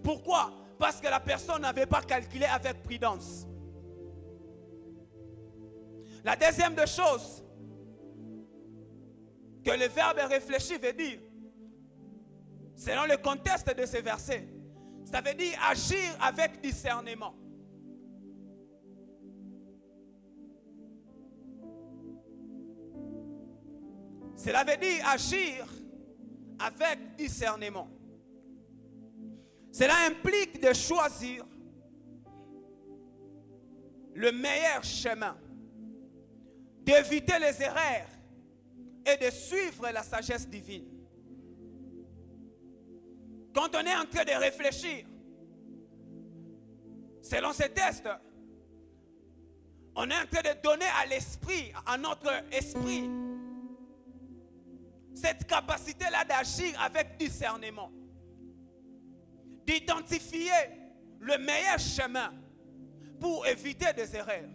Pourquoi? Parce que la personne n'avait pas calculé avec prudence. La deuxième des choses que le verbe réfléchir veut dire, selon le contexte de ces versets, ça veut dire agir avec discernement. Cela veut dire agir avec discernement. Cela implique de choisir le meilleur chemin, d'éviter les erreurs et de suivre la sagesse divine. Quand on est en train de réfléchir, selon ces tests, on est en train de donner à l'esprit, à notre esprit, cette capacité-là d'agir avec discernement, d'identifier le meilleur chemin pour éviter des erreurs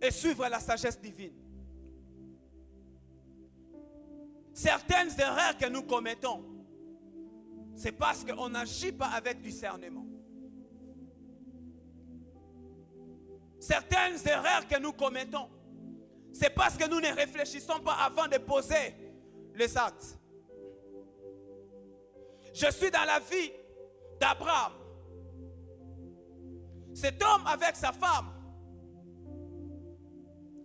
et suivre la sagesse divine. Certaines erreurs que nous commettons, c'est parce qu'on n'agit pas avec discernement. Certaines erreurs que nous commettons, c'est parce que nous ne réfléchissons pas avant de poser les actes. Je suis dans la vie d'Abraham. Cet homme avec sa femme,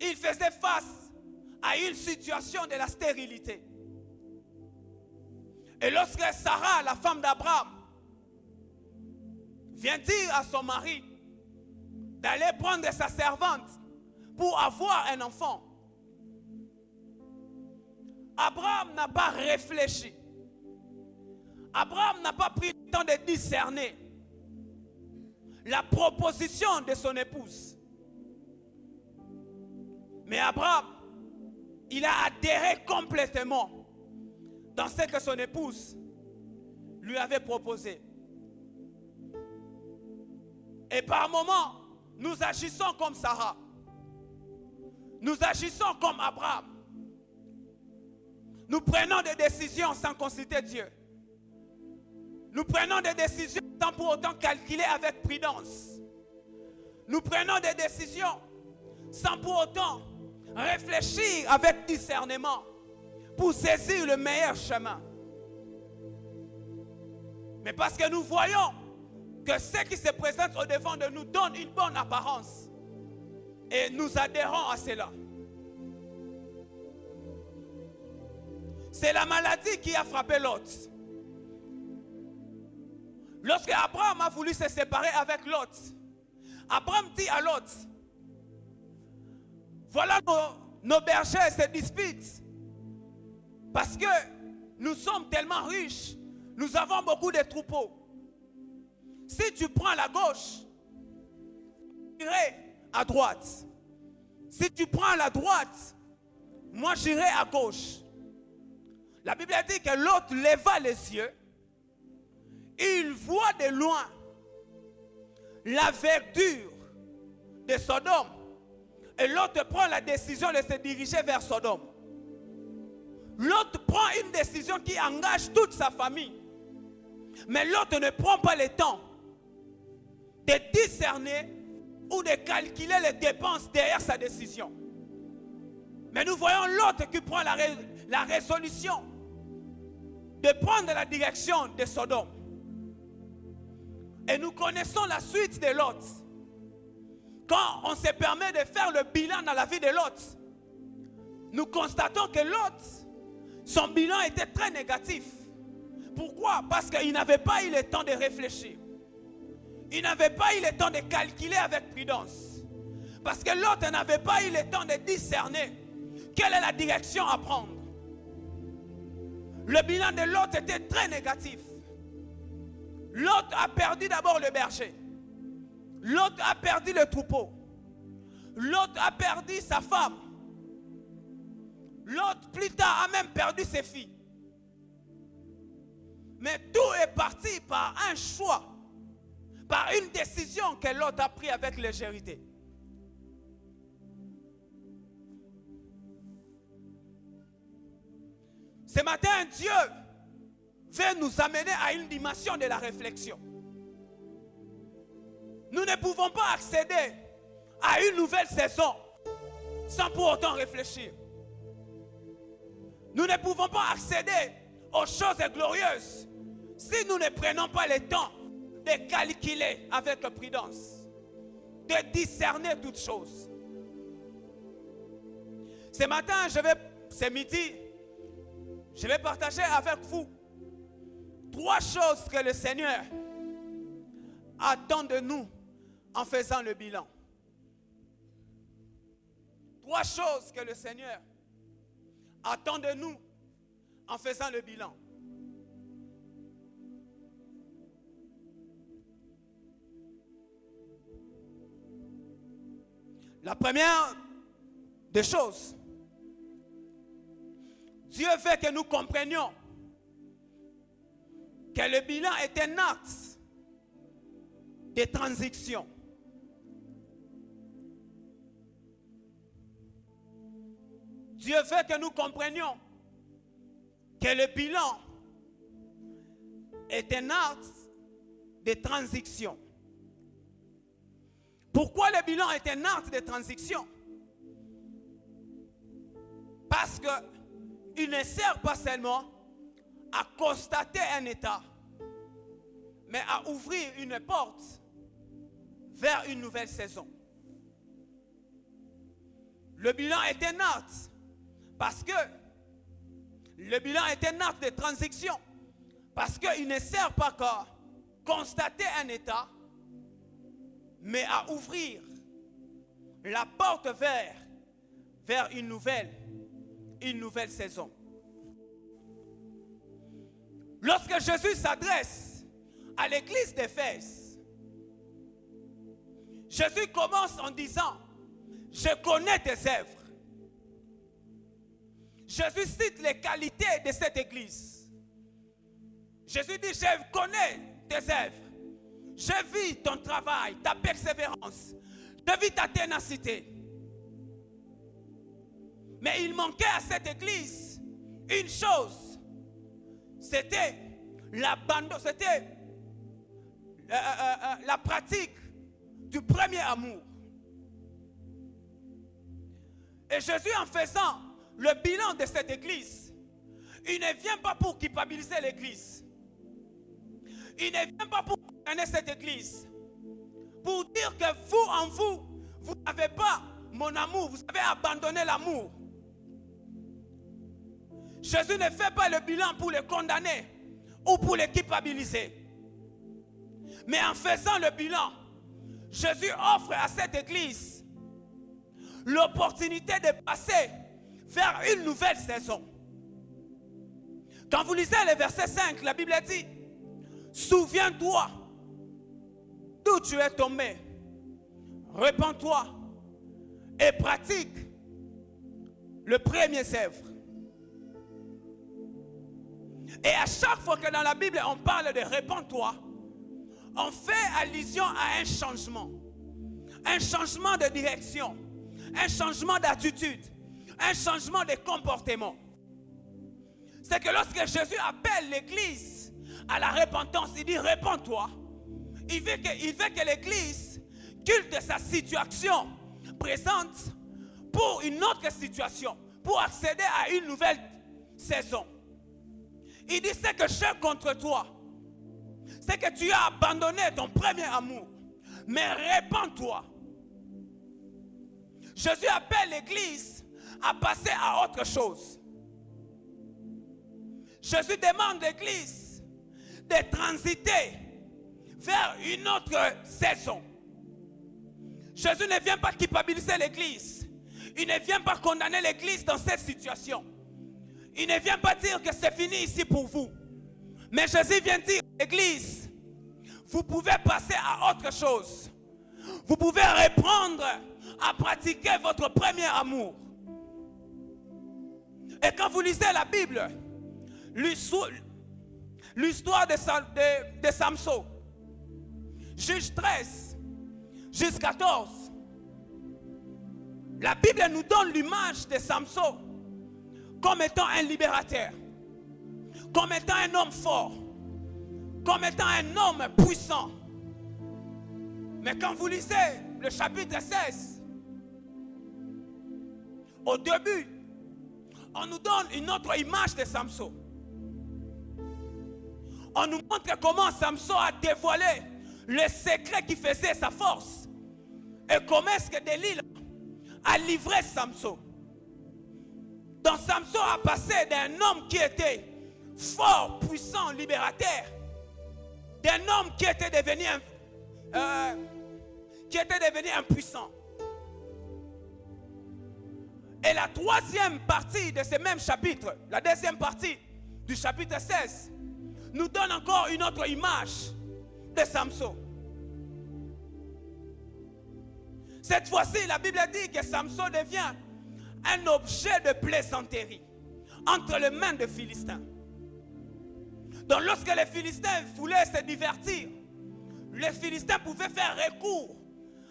il faisait face à une situation de la stérilité. Et lorsque Sarah, la femme d'Abraham, vient dire à son mari d'aller prendre sa servante pour avoir un enfant, Abraham n'a pas réfléchi. Abraham n'a pas pris le temps de discerner la proposition de son épouse. Mais Abraham, il a adhéré complètement dans ce que son épouse lui avait proposé. Et par moments, nous agissons comme Sarah. Nous agissons comme Abraham. Nous prenons des décisions sans consulter Dieu. Nous prenons des décisions sans pour autant calculer avec prudence. Nous prenons des décisions sans pour autant réfléchir avec discernement pour saisir le meilleur chemin. Mais parce que nous voyons que ce qui se présente au devant de nous donne une bonne apparence. Et nous adhérons à cela. C'est la maladie qui a frappé Lot. Lorsque Abraham a voulu se séparer avec Lot, Abraham dit à Lot, voilà nos bergers se disputent. Parce que nous sommes tellement riches, nous avons beaucoup de troupeaux. Si tu prends la gauche, j'irai à droite. Si tu prends la droite, moi j'irai à gauche. La Bible dit que l'autre leva les yeux. Il voit de loin la verdure de Sodome. Et l'autre prend la décision de se diriger vers Sodome. L'autre prend une décision qui engage toute sa famille. Mais l'autre ne prend pas le temps de discerner ou de calculer les dépenses derrière sa décision. Mais nous voyons l'autre qui prend la résolution de prendre la direction de Sodome. Et nous connaissons la suite de Lot. Quand on se permet de faire le bilan dans la vie de Lot, nous constatons que Lot, son bilan était très négatif. Pourquoi? Parce qu'il n'avait pas eu le temps de réfléchir. Il n'avait pas eu le temps de calculer avec prudence. Parce que Lot n'avait pas eu le temps de discerner quelle est la direction à prendre. Le bilan de Lot était très négatif. Lot a perdu d'abord le berger. Lot a perdu le troupeau. Lot a perdu sa femme. Lot plus tard a même perdu ses filles. Mais tout est parti par un choix, par une décision que Lot a prise avec légèreté. Ce matin, Dieu veut nous amener à une dimension de la réflexion. Nous ne pouvons pas accéder à une nouvelle saison sans pour autant réfléchir. Nous ne pouvons pas accéder aux choses glorieuses si nous ne prenons pas le temps de calculer avec prudence, de discerner toutes choses. Ce matin, ce midi, je vais partager avec vous 3 choses que le Seigneur attend de nous en faisant le bilan. 3 choses que le Seigneur attend de nous en faisant le bilan. La première des choses, Dieu veut que nous comprenions que le bilan est un acte de transition. Dieu veut que nous comprenions que le bilan est un acte de transition. Pourquoi le bilan est un acte de transition? Parce qu'il ne sert pas seulement à constater un état, mais à ouvrir une porte vers une nouvelle saison. Le bilan est un acte parce que le bilan est un acte de transition, parce qu'il ne sert pas qu'à constater un état, mais à ouvrir la porte vers une nouvelle saison. Lorsque Jésus s'adresse à l'église d'Éphèse, Jésus commence en disant: je connais tes œuvres. Jésus cite les qualités de cette église. Jésus dit: je connais tes œuvres. J'ai vu ton travail, ta persévérance. J'ai vu ta ténacité. Mais il manquait à cette église une chose. C'était l'abandon, c'était la pratique du premier amour. Et Jésus, en faisant le bilan de cette église, il ne vient pas pour culpabiliser l'église. Il ne vient pas pour condamner cette église. Pour dire que vous n'avez pas mon amour, vous avez abandonné l'amour. Jésus ne fait pas le bilan pour les condamner ou pour les culpabiliser. Mais en faisant le bilan, Jésus offre à cette église l'opportunité de passer vers une nouvelle saison. Quand vous lisez le verset 5, la Bible dit: souviens-toi d'où tu es tombé, repens-toi et pratique le premier œuvre. Et à chaque fois que dans la Bible on parle de repens-toi, on fait allusion à un changement de direction, un changement d'attitude, un changement de comportement. C'est que lorsque Jésus appelle l'église à la repentance, il dit: repens-toi. Il veut que l'église culte sa situation présente pour une autre situation, pour accéder à une nouvelle saison. Il dit: c'est que j'ai contre toi, c'est que tu as abandonné ton premier amour, mais repens-toi. Jésus appelle l'église à passer à autre chose. Jésus demande à l'église de transiter vers une autre saison. Jésus ne vient pas culpabiliser l'église. Il ne vient pas condamner l'église dans cette situation. Il ne vient pas dire que c'est fini ici pour vous. Mais Jésus vient dire à l'église: vous pouvez passer à autre chose. Vous pouvez reprendre à pratiquer votre premier amour. Et quand vous lisez la Bible, l'histoire de Samson, Juge 13, Juge 14, la Bible nous donne l'image de Samson comme étant un libérateur, comme étant un homme fort, comme étant un homme puissant. Mais quand vous lisez le chapitre 16, au début, on nous donne une autre image de Samson. On nous montre comment Samson a dévoilé le secret qui faisait sa force. Et comment est-ce que Delilah a livré Samson. Donc Samson a passé d'un homme qui était fort, puissant, libérateur, d'un homme qui était devenu impuissant. Et la troisième partie de ce même chapitre, la deuxième partie du chapitre 16, nous donne encore une autre image de Samson. Cette fois-ci, la Bible dit que Samson devient un objet de plaisanterie entre les mains des Philistins. Donc lorsque les Philistins voulaient se divertir, les Philistins pouvaient faire recours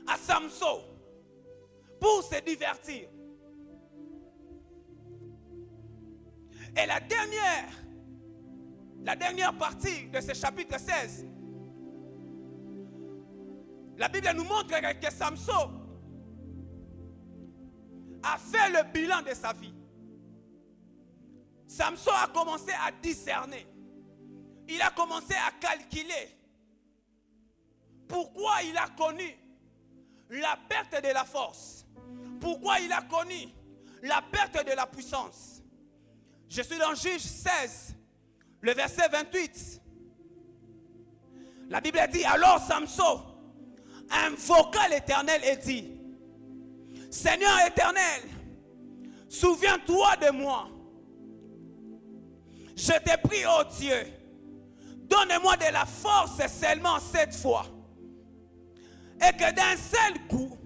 à Samson pour se divertir. Et la dernière partie de ce chapitre 16, la Bible nous montre que Samson a fait le bilan de sa vie. Samson a commencé à discerner. Il a commencé à calculer pourquoi il a connu la perte de la force. Pourquoi il a connu la perte de la puissance. Je suis dans Juge 16, le verset 28. La Bible dit, alors Samson invoqua l'Éternel et dit, Seigneur éternel, souviens-toi de moi. Je t'ai pris, ô Dieu, donne-moi de la force seulement cette fois. Et que d'un seul coup,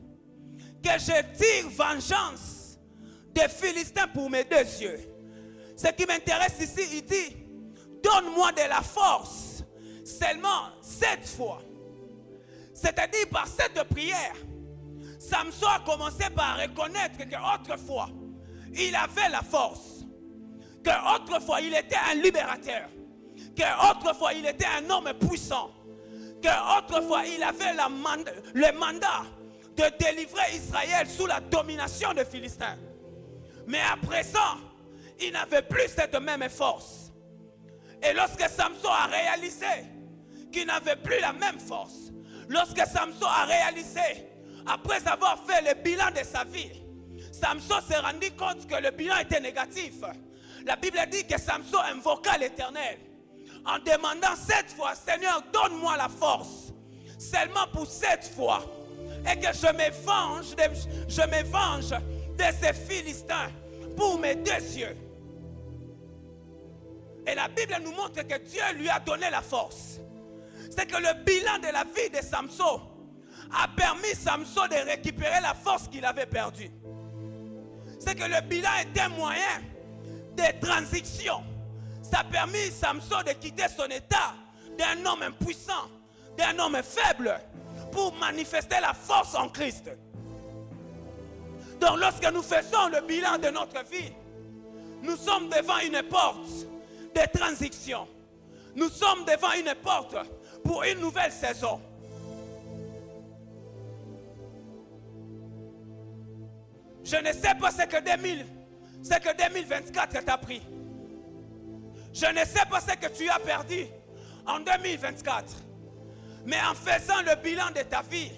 que je tire vengeance des Philistins pour mes deux yeux. Ce qui m'intéresse ici, il dit, donne-moi de la force seulement cette fois. C'est-à-dire par cette prière, Samson a commencé par reconnaître qu'autrefois, il avait la force. Qu'autrefois, il était un libérateur. Qu'autrefois, il était un homme puissant. Qu'autrefois, il avait le mandat de délivrer Israël sous la domination des Philistins. Mais à présent, il n'avait plus cette même force. Et lorsque Samson a réalisé qu'il n'avait plus la même force, lorsque Samson a réalisé, après avoir fait le bilan de sa vie, Samson s'est rendu compte que le bilan était négatif. La Bible dit que Samson invoqua l'Éternel en demandant cette fois, Seigneur, donne-moi la force, seulement pour cette fois, et que je me venge de ces Philistins pour mes deux yeux. Et la Bible nous montre que Dieu lui a donné la force. C'est que le bilan de la vie de Samson a permis Samson de récupérer la force qu'il avait perdue. C'est que le bilan est un moyen de transition. Ça a permis Samson de quitter son état d'un homme impuissant, d'un homme faible, pour manifester la force en Christ. Donc lorsque nous faisons le bilan de notre vie, nous sommes devant une porte de transition. Nous sommes devant une porte pour une nouvelle saison. Je ne sais pas ce que 2024 t'a pris. Je ne sais pas ce que tu as perdu en 2024. Mais en faisant le bilan de ta vie,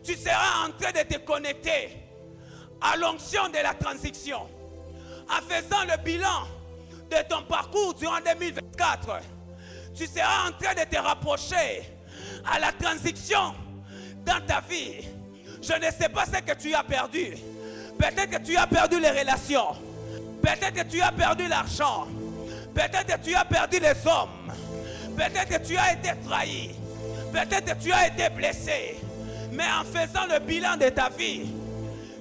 tu seras en train de te connecter à l'onction de la transition. En faisant le bilan de ton parcours durant 2024, tu seras en train de te rapprocher à la transition dans ta vie. Je ne sais pas ce que tu as perdu. Peut-être que tu as perdu les relations. Peut-être que tu as perdu l'argent. Peut-être que tu as perdu les hommes. Peut-être que tu as été trahi. Peut-être que tu as été blessé. Mais en faisant le bilan de ta vie,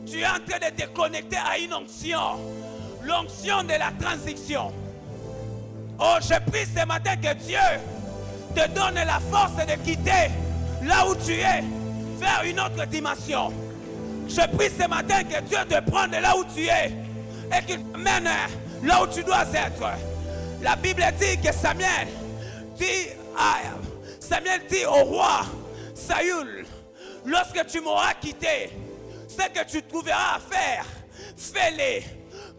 tu es en train de te connecter à une onction. L'onction de la transition. Oh, je prie ce matin que Dieu te donne la force de quitter là où tu es vers une autre dimension. Je prie ce matin que Dieu te prenne là où tu es et qu'il te mène là où tu dois être. La Bible dit que Samuel dit au roi Saül, lorsque tu m'auras quitté, ce que tu trouveras à faire, fais-le.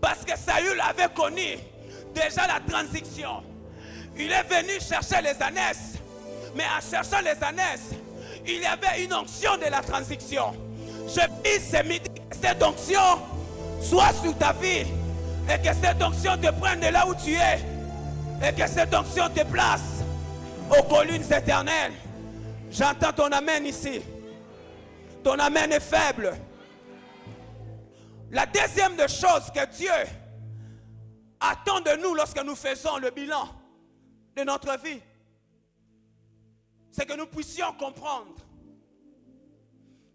Parce que Saül avait connu déjà la transition. Il est venu chercher les ânesses, mais en cherchant les ânesses, il y avait une onction de la transition. Je prie ce midi que cette onction soit sur ta vie et que cette onction te prenne de là où tu es et que cette onction te place aux collines éternelles. J'entends ton amen ici. Ton amen est faible. La deuxième des choses que Dieu attend de nous lorsque nous faisons le bilan de notre vie, c'est que nous puissions comprendre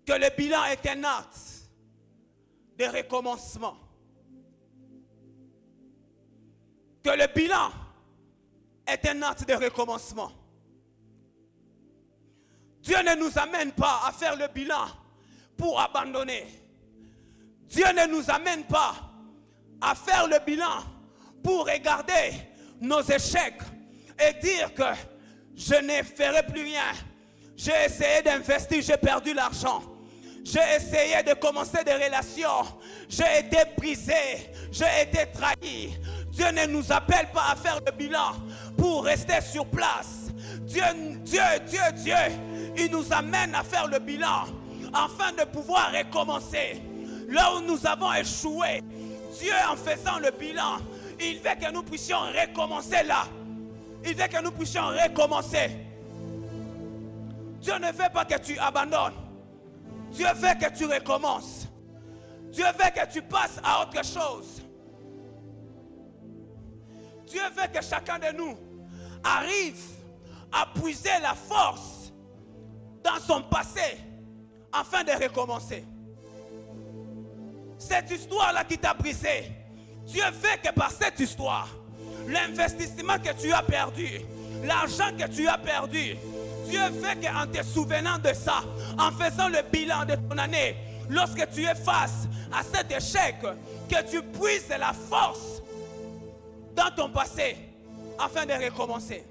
que le bilan est un acte de recommencement. Que le bilan est un acte de recommencement. Dieu ne nous amène pas à faire le bilan pour abandonner. Dieu ne nous amène pas à faire le bilan pour regarder nos échecs et dire que je ne ferai plus rien. J'ai essayé d'investir, j'ai perdu l'argent. J'ai essayé de commencer des relations. J'ai été brisé, j'ai été trahi. Dieu ne nous appelle pas à faire le bilan pour rester sur place. Dieu, il nous amène à faire le bilan afin de pouvoir recommencer. Là où nous avons échoué, Dieu, en faisant le bilan, il veut que nous puissions recommencer là. Il veut que nous puissions recommencer. Dieu ne veut pas que tu abandonnes. Dieu veut que tu recommences. Dieu veut que tu passes à autre chose. Dieu veut que chacun de nous arrive à puiser la force dans son passé afin de recommencer. Cette histoire-là qui t'a brisé, Dieu veut que par cette histoire, l'investissement que tu as perdu, l'argent que tu as perdu, Dieu veut qu'en te souvenant de ça, en faisant le bilan de ton année, lorsque tu es face à cet échec, que tu puisses la force dans ton passé afin de recommencer.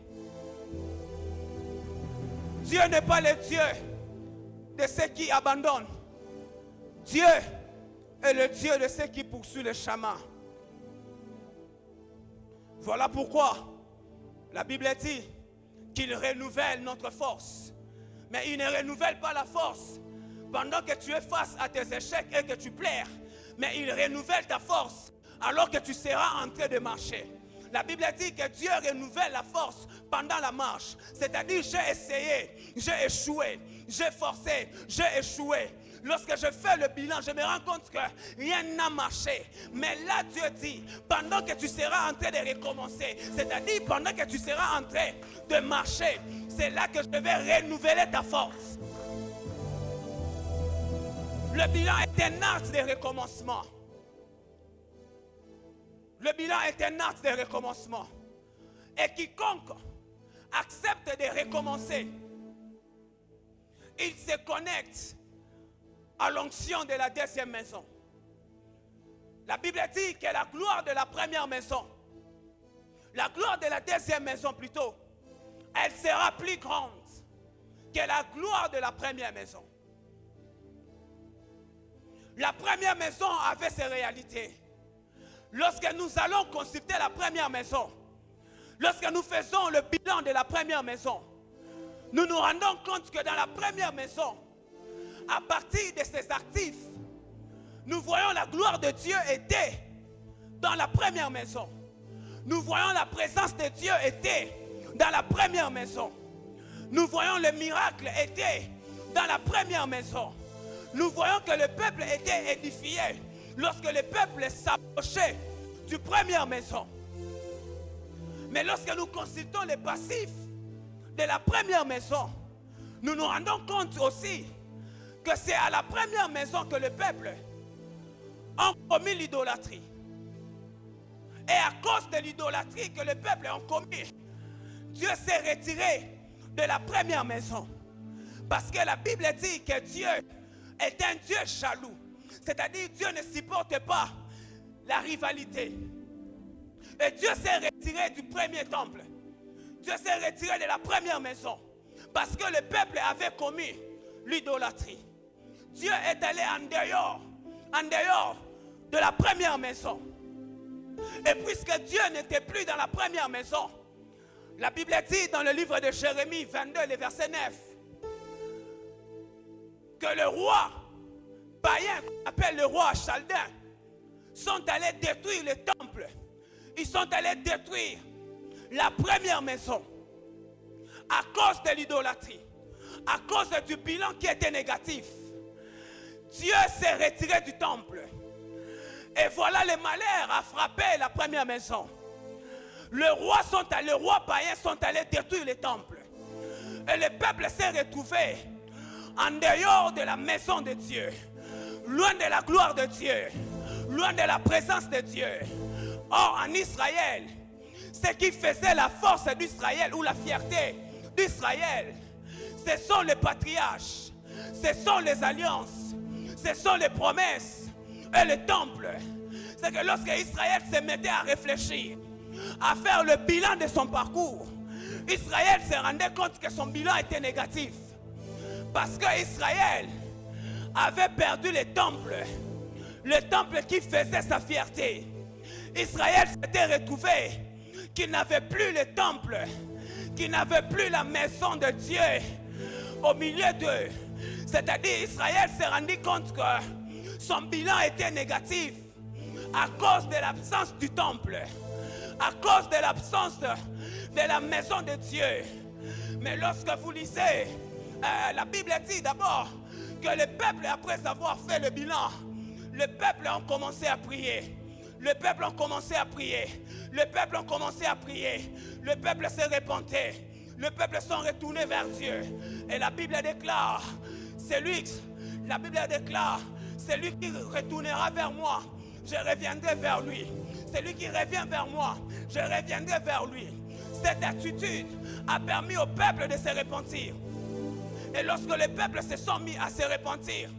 Dieu n'est pas le Dieu de ceux qui abandonnent. Dieu est le Dieu de ceux qui poursuivent le chemin. Voilà pourquoi la Bible dit qu'il renouvelle notre force. Mais il ne renouvelle pas la force pendant que tu es face à tes échecs et que tu pleures. Mais il renouvelle ta force alors que tu seras en train de marcher. La Bible dit que Dieu renouvelle la force pendant la marche. C'est-à-dire, j'ai essayé, j'ai échoué, j'ai forcé, j'ai échoué. Lorsque je fais le bilan, je me rends compte que rien n'a marché. Mais là, Dieu dit, pendant que tu seras en train de recommencer, c'est-à-dire pendant que tu seras en train de marcher, c'est là que je vais renouveler ta force. Le bilan est un acte de recommencement. Le bilan est un acte de recommencement. Et quiconque accepte de recommencer, il se connecte à l'onction de la deuxième maison. La Bible dit que la gloire de la première maison, la gloire de la deuxième maison plutôt, elle sera plus grande que la gloire de la première maison. La première maison avait ses réalités. Lorsque nous allons consulter la première maison, lorsque nous faisons le bilan de la première maison, nous nous rendons compte que dans la première maison, à partir de ses actifs, nous voyons la gloire de Dieu était dans la première maison. Nous voyons la présence de Dieu était dans la première maison. Nous voyons le miracle était dans la première maison. Nous voyons que le peuple était édifié lorsque le peuple s'approchait du première maison. Mais lorsque nous consultons les passifs de la première maison, nous nous rendons compte aussi que c'est à la première maison que le peuple a commis l'idolâtrie. Et à cause de l'idolâtrie que le peuple a commis, Dieu s'est retiré de la première maison. Parce que la Bible dit que Dieu est un Dieu jaloux. C'est-à-dire Dieu ne supporte pas la rivalité. Et Dieu s'est retiré du premier temple. Dieu s'est retiré de la première maison. Parce que le peuple avait commis l'idolâtrie. Dieu est allé en dehors de la première maison. Et puisque Dieu n'était plus dans la première maison, la Bible dit dans le livre de Jérémie 22, le verset 9, que le roi païen, qu'on appelle le roi chaldin, sont allés détruire le temple. Ils sont allés détruire la première maison à cause de l'idolâtrie, à cause du bilan qui était négatif. Dieu s'est retiré du temple. Et voilà, le malheur a frappé la première maison. Les rois païens sont allés détruire le temple. Et le peuple s'est retrouvé en dehors de la maison de Dieu, loin de la gloire de Dieu, loin de la présence de Dieu. Or, en Israël, ce qui faisait la force d'Israël ou la fierté d'Israël, ce sont les patriarches, ce sont les alliances, ce sont les promesses et le temple. C'est que lorsque Israël se mettait à réfléchir, à faire le bilan de son parcours, Israël se rendait compte que son bilan était négatif. Parce que Israël avait perdu le temple qui faisait sa fierté. Israël s'était retrouvé qu'il n'avait plus le temple, qu'il n'avait plus la maison de Dieu au milieu d'eux. C'est-à-dire Israël s'est rendu compte que son bilan était négatif à cause de l'absence du temple, à cause de l'absence de la maison de Dieu. Mais lorsque vous lisez, la Bible dit d'abord que le peuple, après avoir fait le bilan, le peuple a commencé à prier. Le peuple a commencé à prier. Le peuple a commencé à prier. Le peuple s'est repenté. Le peuple s'est retourné vers Dieu. Et la Bible déclare, celui qui retournera vers moi, je reviendrai vers lui. Celui qui revient vers moi, je reviendrai vers lui. Cette attitude a permis au peuple de se repentir. Et lorsque les peuples se sont mis à se repentir,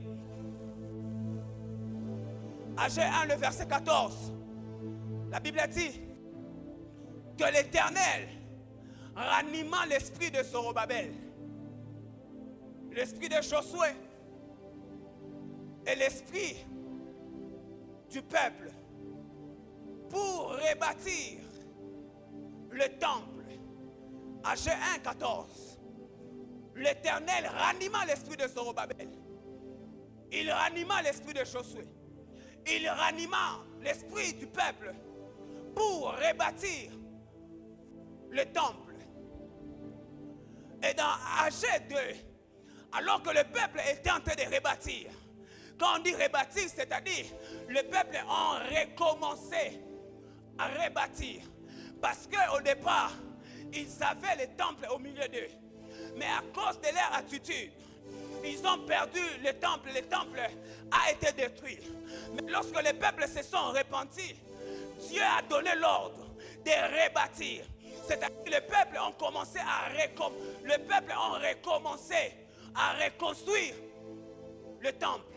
Agé 1, le verset 14, la Bible dit que l'Éternel ranima l'esprit de Zorobabel, l'esprit de Josué et l'esprit du peuple pour rebâtir le temple. Agé 1, 14. L'Éternel ranima l'esprit de Zorobabel. Il ranima l'esprit de Josué. Il ranima l'esprit du peuple pour rebâtir le temple. Et dans Agé 2, alors que le peuple était en train de rebâtir, quand on dit rebâtir, c'est-à-dire le peuple a recommencé à rebâtir. Parce qu'au départ, ils avaient le temple au milieu d'eux. Mais à cause de leur attitude, ils ont perdu le temple a été détruit. Mais lorsque les peuples se sont repentis, Dieu a donné l'ordre de rebâtir. C'est-à-dire que le peuple a recommencé à reconstruire le temple.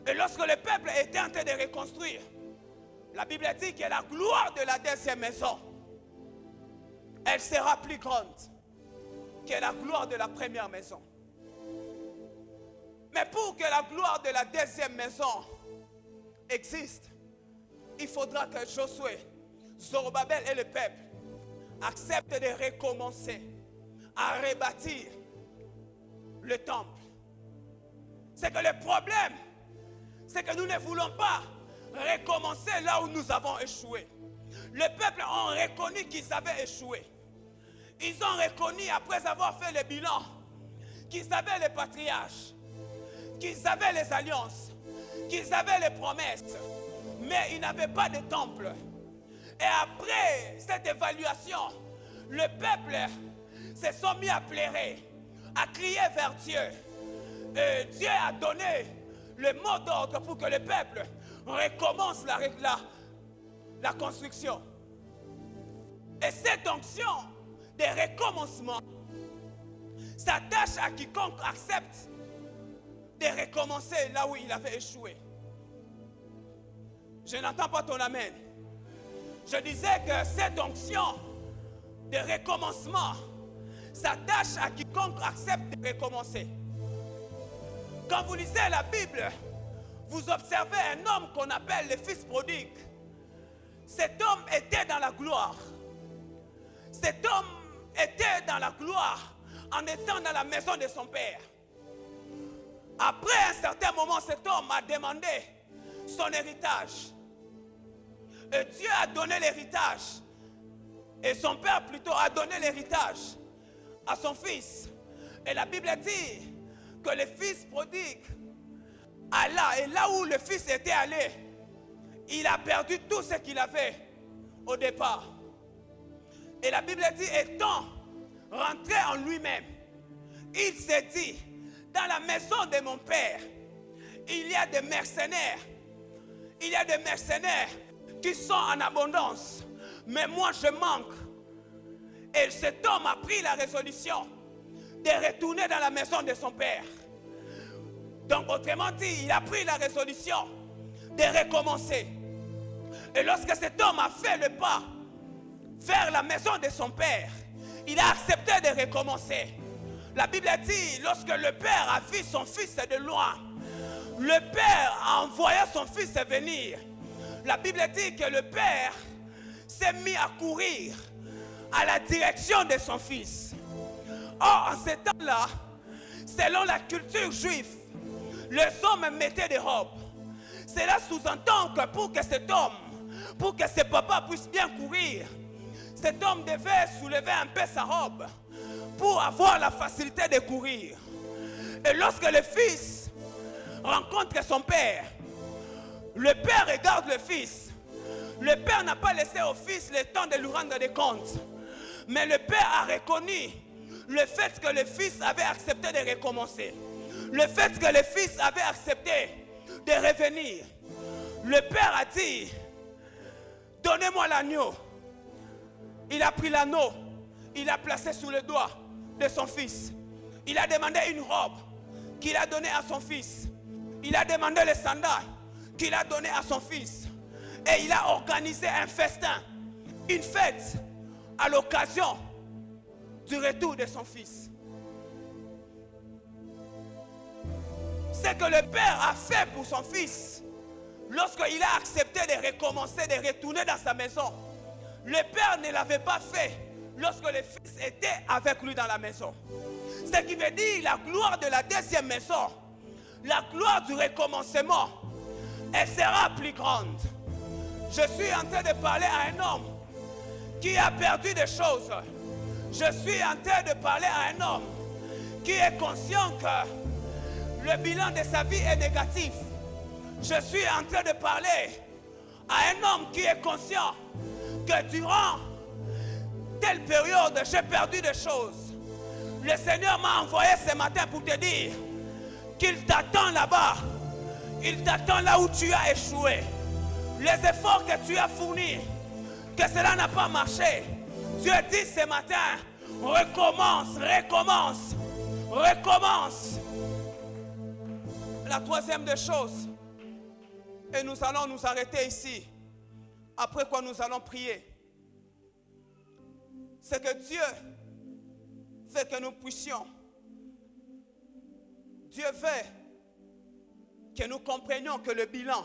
Et lorsque le peuple était en train de reconstruire, la Bible dit que la gloire de la deuxième maison, elle sera plus grande que la gloire de la première maison. Mais pour que la gloire de la deuxième maison existe, il faudra que Josué, Zorobabel et le peuple acceptent de recommencer à rebâtir le temple. C'est que le problème, c'est que nous ne voulons pas recommencer là où nous avons échoué. Le peuple a reconnu qu'ils avaient échoué. Ils ont reconnu, après avoir fait le bilan, qu'ils avaient les patriarches, qu'ils avaient les alliances, qu'ils avaient les promesses, mais ils n'avaient pas de temple. Et après cette évaluation, le peuple se sont mis à pleurer, à crier vers Dieu. Et Dieu a donné le mot d'ordre pour que le peuple recommence la construction. Et cette onction de recommencement s'attache à quiconque accepte de recommencer là où il avait échoué. Je n'entends pas ton amen. Je disais que cette onction de recommencement s'attache à quiconque accepte de recommencer. Quand vous lisez la Bible, vous observez un homme qu'on appelle le fils prodigue. Cet homme était dans la gloire. Cet homme était dans la gloire en étant dans la maison de son père. Après un certain moment, cet homme a demandé son héritage. Et Dieu a donné l'héritage. Et son père plutôt a donné l'héritage à son fils. Et la Bible dit que le fils prodigue alla. Et là où le fils était allé, il a perdu tout ce qu'il avait au départ. Et la Bible dit, étant rentré en lui-même, il s'est dit, dans la maison de mon père, il y a des mercenaires. Il y a des mercenaires qui sont en abondance. Mais moi, je manque. Et cet homme a pris la résolution de retourner dans la maison de son père. Donc, autrement dit, il a pris la résolution de recommencer. Et lorsque cet homme a fait le pas vers la maison de son père, il a accepté de recommencer. La Bible dit, lorsque le père a vu son fils de loin, le père a envoyé son fils venir. La Bible dit que le père s'est mis à courir à la direction de son fils. Or, en ce temps-là, selon la culture juive, les hommes mettaient des robes. Cela sous-entend que pour que cet homme, pour que ce papa puisse bien courir, cet homme devait soulever un peu sa robe pour avoir la facilité de courir. Et lorsque le fils rencontre son père, le père regarde le fils. Le père n'a pas laissé au fils le temps de lui rendre des comptes. Mais le père a reconnu le fait que le fils avait accepté de recommencer. Le fait que le fils avait accepté de revenir. Le père a dit, donnez-moi l'agneau. Il a pris l'anneau, il l'a placé sous le doigt de son fils. Il a demandé une robe qu'il a donnée à son fils. Il a demandé les sandales qu'il a données à son fils. Et il a organisé un festin, une fête à l'occasion du retour de son fils. Ce que le père a fait pour son fils, lorsqu'il a accepté de recommencer, de retourner dans sa maison, le père ne l'avait pas fait lorsque le fils était avec lui dans la maison. Ce qui veut dire la gloire de la deuxième maison, la gloire du recommencement, elle sera plus grande. Je suis en train de parler à un homme qui a perdu des choses. Je suis en train de parler à un homme qui est conscient que le bilan de sa vie est négatif. Je suis en train de parler à un homme qui est conscient que durant telle période, j'ai perdu des choses. Le Seigneur m'a envoyé ce matin pour te dire qu'il t'attend là-bas. Il t'attend là où tu as échoué. Les efforts que tu as fournis, que cela n'a pas marché. Dieu dit ce matin, recommence, recommence, recommence. La troisième des choses, et nous allons nous arrêter ici, après quoi nous allons prier, c'est que Dieu veut que nous puissions, Dieu veut que nous comprenions que le bilan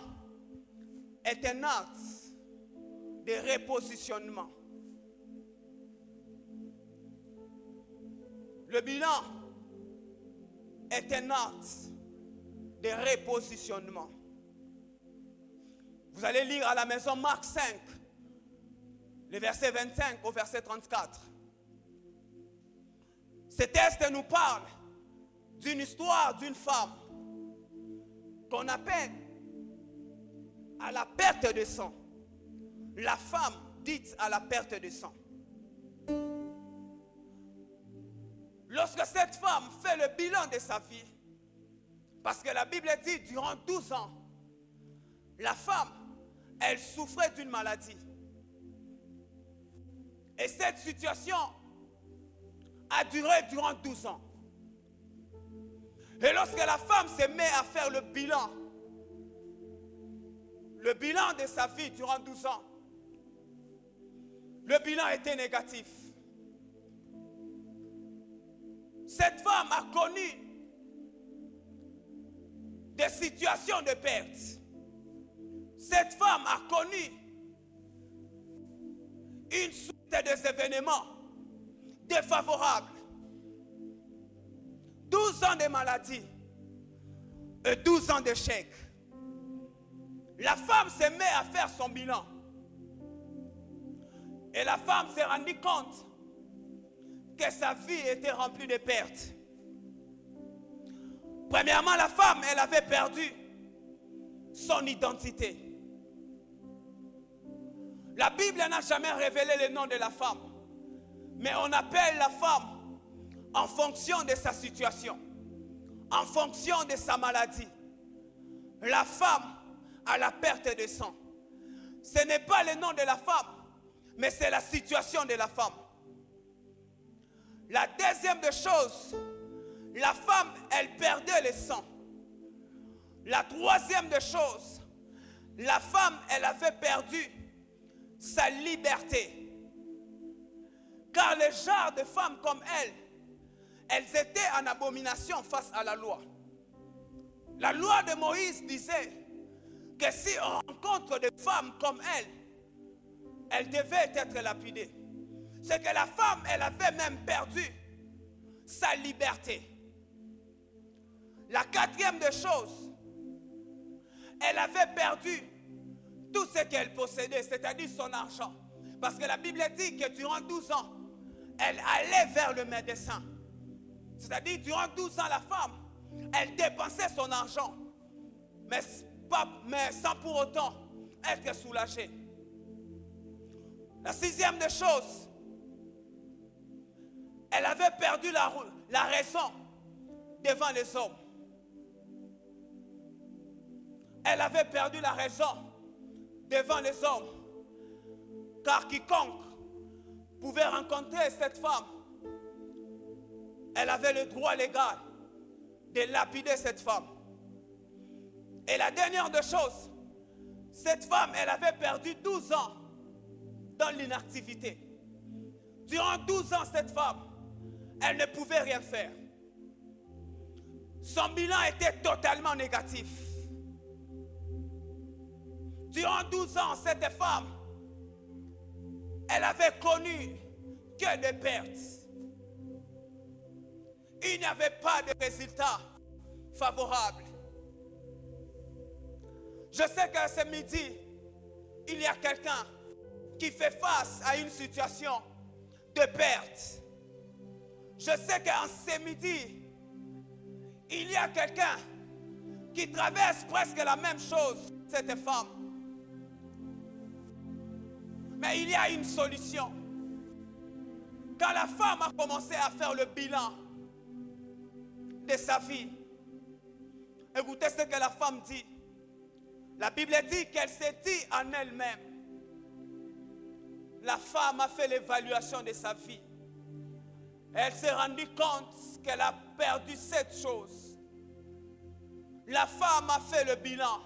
est un acte de repositionnement. Le bilan est un acte de repositionnement. Vous allez lire à la maison Marc 5, le verset 25 au verset 34. Ce texte nous parle d'une histoire d'une femme qu'on appelle à la perte de sang. La femme dite à la perte de sang. Lorsque cette femme fait le bilan de sa vie, parce que la Bible dit durant 12 ans, la femme, elle souffrait d'une maladie. Et cette situation a duré durant 12 ans. Et lorsque la femme se met à faire le bilan de sa vie durant 12 ans, le bilan était négatif. Cette femme a connu des situations de perte. Cette femme a connu une suite des événements défavorables. 12 ans de maladie et 12 ans d'échec. La femme se met à faire son bilan. Et la femme s'est rendue compte que sa vie était remplie de pertes. Premièrement, la femme, elle avait perdu son identité. La Bible n'a jamais révélé le nom de la femme, mais on appelle la femme en fonction de sa situation, en fonction de sa maladie. La femme a la perte de sang. Ce n'est pas le nom de la femme, mais c'est la situation de la femme. La deuxième des choses, la femme, elle perdait le sang. La troisième des choses, la femme, elle avait perdu sa liberté. Car les genres de femmes comme elles étaient en abomination face à la loi. La loi de Moïse disait que si on rencontre des femmes comme elles devaient être lapidées. C'est que la femme, elle avait même perdu sa liberté. La quatrième des choses, elle avait perdu tout ce qu'elle possédait, c'est-à-dire son argent. Parce que la Bible dit que durant 12 ans, elle allait vers le médecin. C'est-à-dire durant 12 ans, la femme, elle dépensait son argent, mais sans pour autant être soulagée. La sixième des choses, elle avait perdu la raison devant les hommes. Elle avait perdu la raison devant les hommes. Car quiconque pouvait rencontrer cette femme, elle avait le droit légal de lapider cette femme. Et la dernière des choses, cette femme, elle avait perdu 12 ans dans l'inactivité. Durant 12 ans, cette femme, elle ne pouvait rien faire. Son bilan était totalement négatif. Durant 12 ans, cette femme, elle avait connu que des pertes. Il n'y avait pas de résultats favorables. Je sais que ce midi, il y a quelqu'un qui fait face à une situation de perte. Je sais qu'en ce midi, il y a quelqu'un qui traverse presque la même chose, cette femme. Mais il y a une solution. Quand la femme a commencé à faire le bilan de sa vie, écoutez ce que la femme dit. La Bible dit qu'elle s'est dit en elle-même. La femme a fait l'évaluation de sa vie. Elle s'est rendue compte qu'elle a perdu 7 choses. La femme a fait le bilan.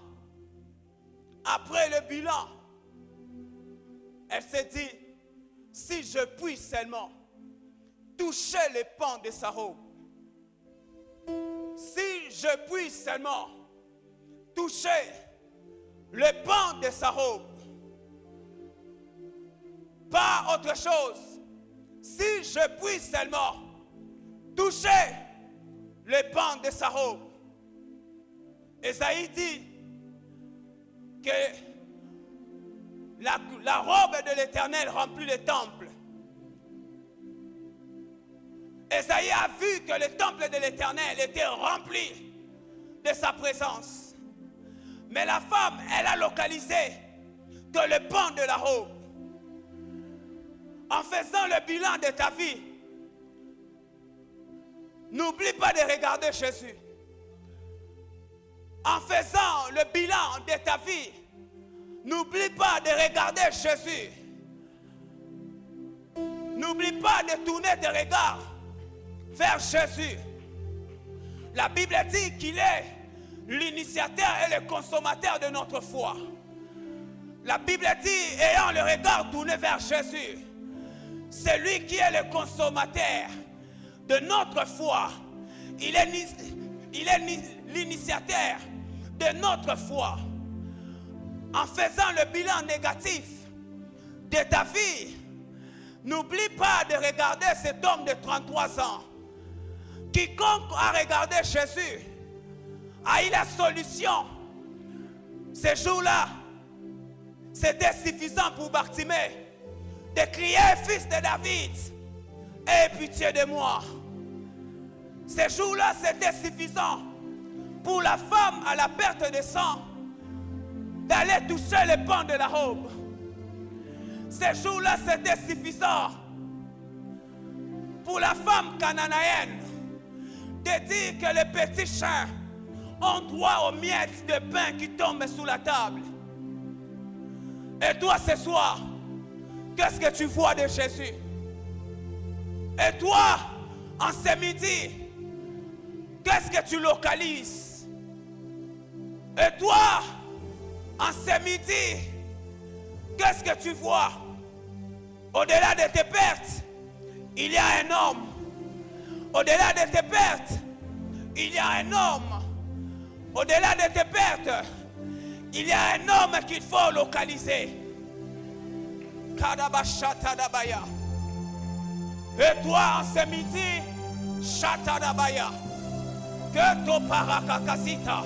Après le bilan, elle s'est dit, si je puis seulement toucher les pans de sa robe, si je puis seulement toucher le pan de sa robe, pas autre chose, si je puis seulement toucher le pan de sa robe. Ésaïe dit que la robe de l'Éternel remplit le temple. Ésaïe a vu que le temple de l'Éternel était rempli de sa présence. Mais la femme, elle a localisé que le pan de la robe. En faisant le bilan de ta vie, n'oublie pas de regarder Jésus. En faisant le bilan de ta vie, n'oublie pas de regarder Jésus. N'oublie pas de tourner tes regards vers Jésus. La Bible dit qu'il est l'initiateur et le consommateur de notre foi. La Bible dit, ayant le regard tourné vers Jésus, c'est lui qui est le consommateur de notre foi. Il est l'initiateur de notre foi. En faisant le bilan négatif de ta vie, n'oublie pas de regarder cet homme de 33 ans. Quiconque a regardé Jésus a eu la solution. Ce jour-là, c'était suffisant pour Bartimée de crier, fils de David, aie pitié de moi. Ce jour-là, c'était suffisant pour la femme à la perte de sang d'aller toucher le pan de la robe. Ce jour-là, c'était suffisant pour la femme cananéenne de dire que les petits chiens ont droit aux miettes de pain qui tombent sous la table. Et toi ce soir, qu'est-ce que tu vois de Jésus? Et toi, en ce midi, qu'est-ce que tu localises? Et toi, en ce midi, qu'est-ce que tu vois? Au-delà de tes pertes, il y a un homme. Au-delà de tes pertes, il y a un homme. Au-delà de tes pertes, il y a un homme qu'il faut localiser. Kadabashatadabaya. Et toi, en ce midi, Shatadabaya, que to parakakasita,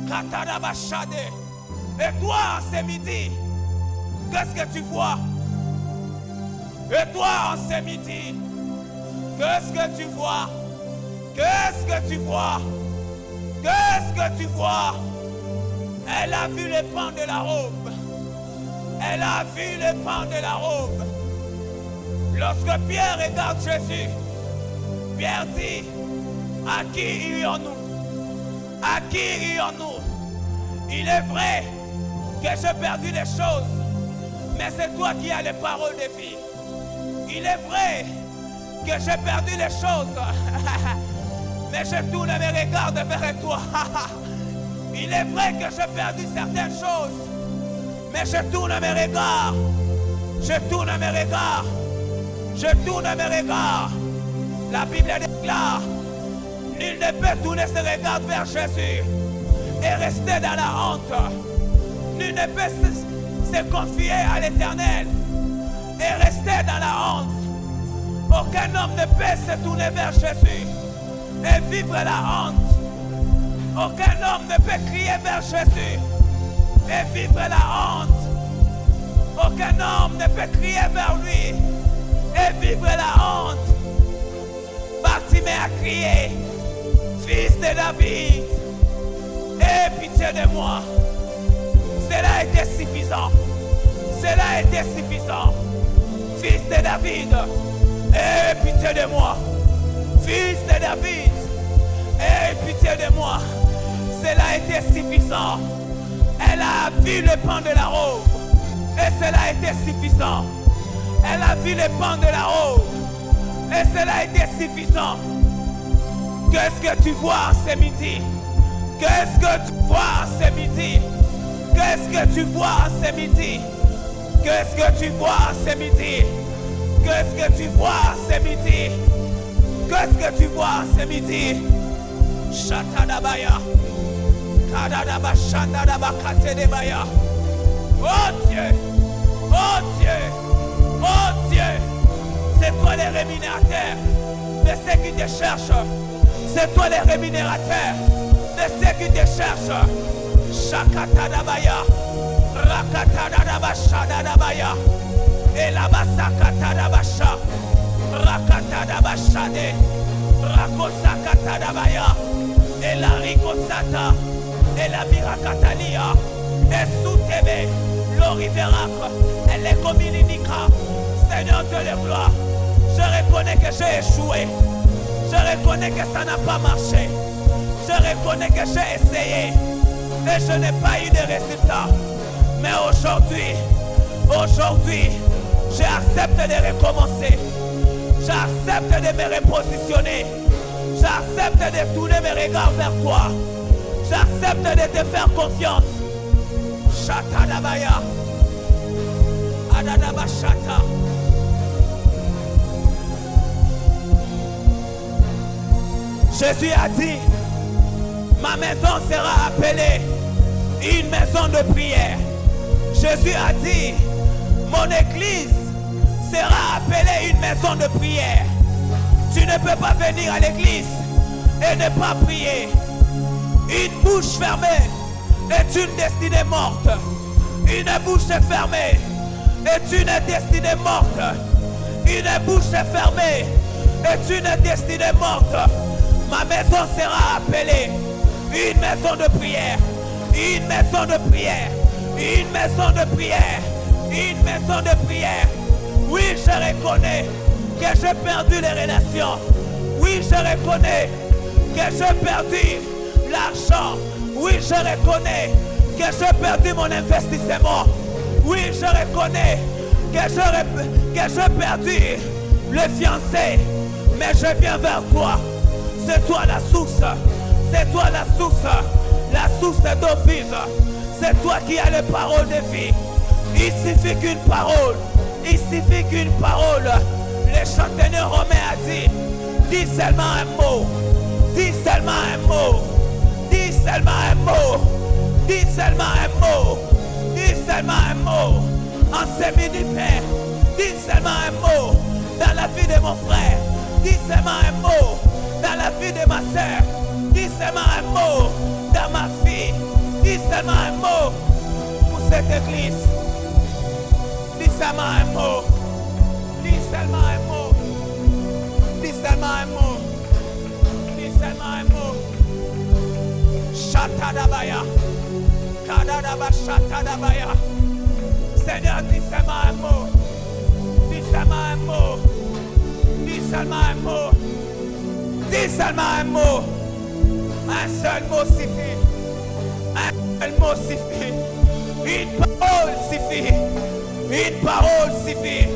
Katadabashade. Et toi, en ce midi, qu'est-ce que tu vois? Et toi, en ce midi, qu'est-ce que tu vois? Qu'est-ce que tu vois? Qu'est-ce que tu vois? Elle a vu le pan de la robe. Elle a vu le pan de la robe. Lorsque Pierre regarde Jésus, Pierre dit, à qui irions-nous? À qui irions-nous? Il est vrai que j'ai perdu les choses, mais c'est toi qui as les paroles de vie. Il est vrai que j'ai perdu les choses, mais je tourne mes regards vers toi. Il est vrai que j'ai perdu certaines choses, mais je tourne mes regards. Je tourne mes regards. Je tourne mes regards. La Bible déclare, nul ne peut tourner ses regards vers Jésus et rester dans la honte. Nul ne peut se confier à l'Éternel et rester dans la honte. Aucun homme ne peut se tourner vers Jésus et vivre la honte. Aucun homme ne peut crier vers Jésus et vivre la honte. Aucun homme ne peut crier vers lui et vivre la honte. Bartimée a crié, fils de David, aie pitié de moi. Cela était suffisant. Cela était suffisant. Fils de David, aie pitié de moi. Fils de David, aie pitié de moi. Cela était suffisant. Elle a vu le pan de la robe. Et cela était suffisant. Elle a vu le pan de la robe. Et cela était suffisant. Qu'est-ce que tu vois ce midi? Qu'est-ce que tu vois ce midi? Qu'est-ce que tu vois ce midi? Qu'est-ce que tu vois ce midi? Qu'est-ce que tu vois ce midi? Qu'est-ce que tu vois ce midi? Shatadabaya. Kadadabashandadabakatedebaya. Oh Dieu! Oh Dieu! Oh Dieu! C'est toi les rémunérateurs de ceux qui te cherchent. C'est toi les rémunérateurs de ceux qui te cherchent. Shakatadabaya. Rakatadabashadabaya. Elabasakatadabasha. Rakatadabashade. Rakosakatadabaya. Elarikosata. Elabirakatalia. Esutebe. L'oriverac. Elekomilinika. Seigneur Dieu de gloire, je reconnais que j'ai échoué. Je reconnais que ça n'a pas marché. Je reconnais que j'ai essayé et je n'ai pas eu de résultat. Mais aujourd'hui, j'accepte de recommencer. J'accepte de me repositionner. J'accepte de tourner mes regards vers toi. J'accepte de te faire confiance. Shatadabaya. Adadabashata. Jésus a dit, ma maison sera appelée une maison de prière. Jésus a dit, mon église sera appelée une maison de prière. Tu ne peux pas venir à l'église et ne pas prier. Une bouche fermée est une destinée morte. Une bouche fermée est une destinée morte. Une bouche fermée est une destinée morte. Ma maison sera appelée une maison de prière. Une maison de prière. Une maison de prière. Une maison de prière. Oui, je reconnais que j'ai perdu les relations. Oui, je reconnais que j'ai perdu l'argent. Oui, je reconnais que j'ai perdu mon investissement. Oui, je reconnais que j'ai perdu le fiancé. Mais je viens vers toi. C'est toi la source. C'est toi la source d'eau vive. C'est toi qui as les paroles de vie. Il suffit qu'une parole. Il suffit qu'une parole. Le chanteur romain a dit, dis seulement un mot. Dis seulement un mot. Dis seulement un mot. Dis seulement un mot. Dis seulement un mot. En ce midi, Père. Dis seulement un mot dans la vie de mon frère. Dis seulement un mot dans la vie de ma soeur. Dis seulement un mot dans ma fille. Dis seulement un mot pour cette église. Dis seulement un mot. Dis seulement un mot. Dis seulement un mot. Dis seulement un mot. Shatadabaya. Kadadaba Shatadabaya. Seigneur, dis seulement un mot. Dis seulement un mot. Dis seulement un mot. Dis seulement un mot. Un seul mot suffit. Un seul mot suffit. Une parole suffit. Une parole suffit.